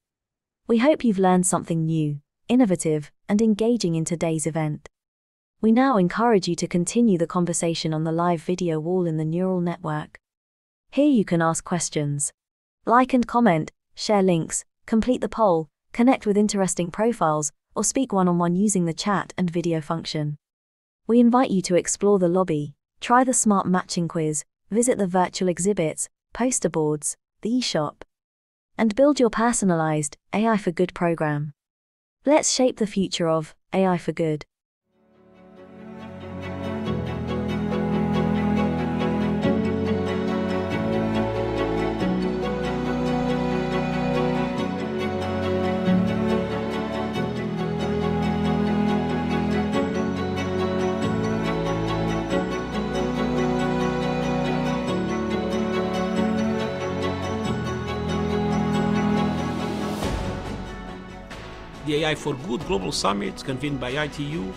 We hope you've learned something new, innovative, and engaging in today's event. We now encourage you to continue the conversation on the live video wall in the neural network. Here you can ask questions, like and comment, share links, complete the poll, connect with interesting profiles, or speak one-on-one using the chat and video function. We invite you to explore the lobby, try the smart matching quiz, visit the virtual exhibits, poster boards, the eShop, and build your personalized AI for Good program. Let's shape the future of AI for Good. The AI for Good Global Summit, convened by ITU,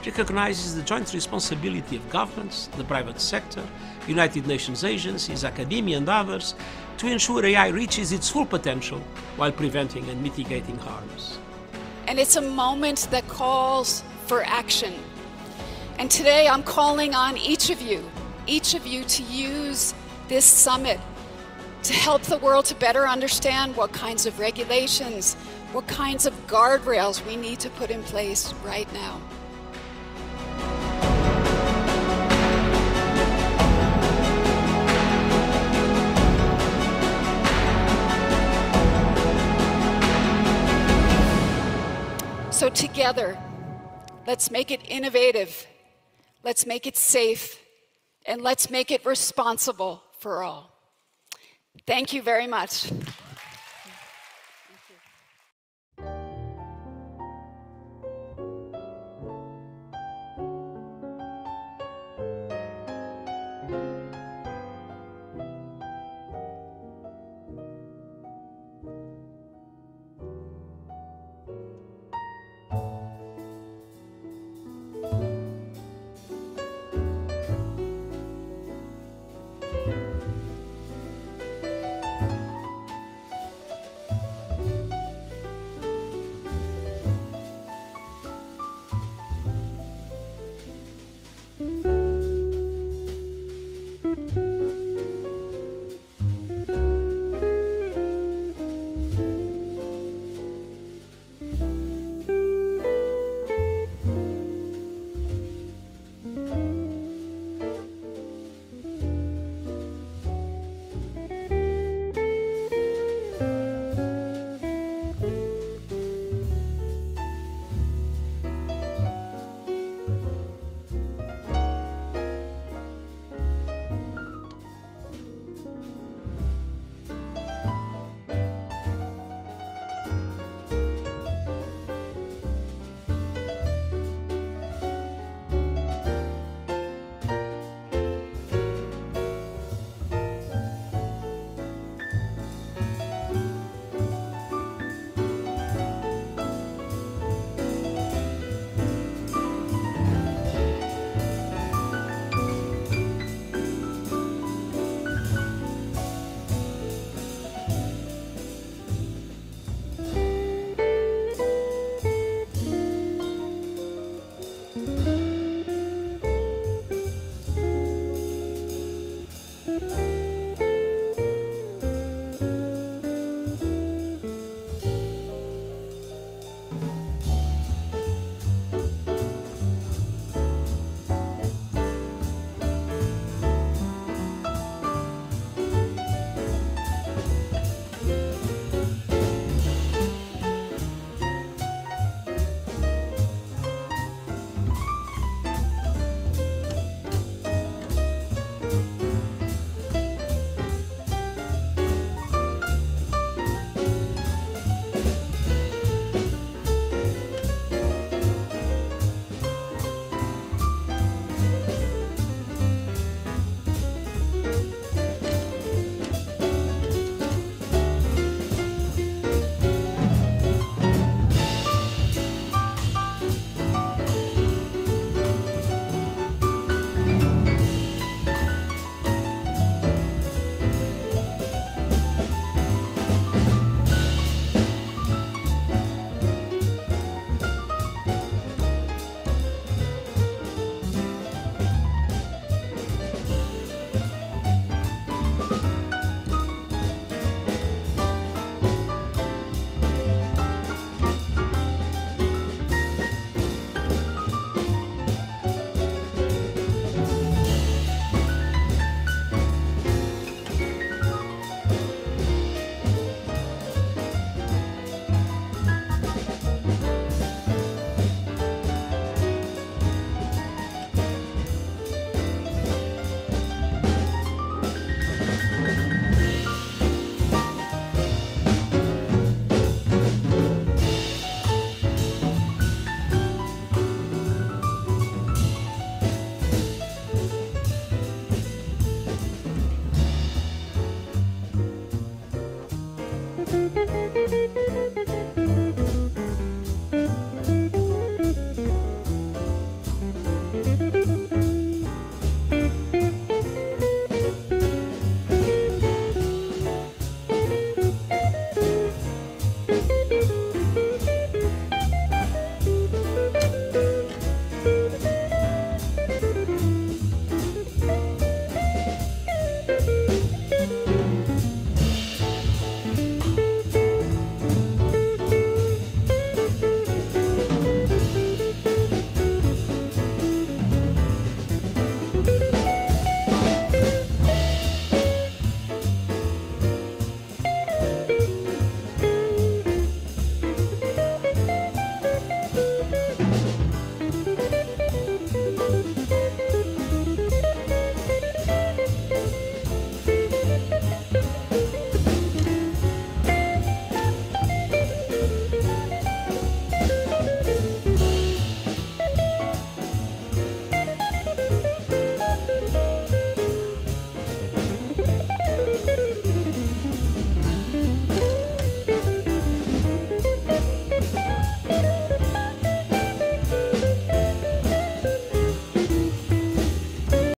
recognizes the joint responsibility of governments, the private sector, United Nations agencies, academia, and others to ensure AI reaches its full potential while preventing and mitigating harms. And it's a moment that calls for action. And today I'm calling on each of you to use this summit to help the world to better understand what kinds of regulations, what kinds of guardrails we need to put in place right now. So together, let's make it innovative, let's make it safe, and let's make it responsible for all. Thank you very much.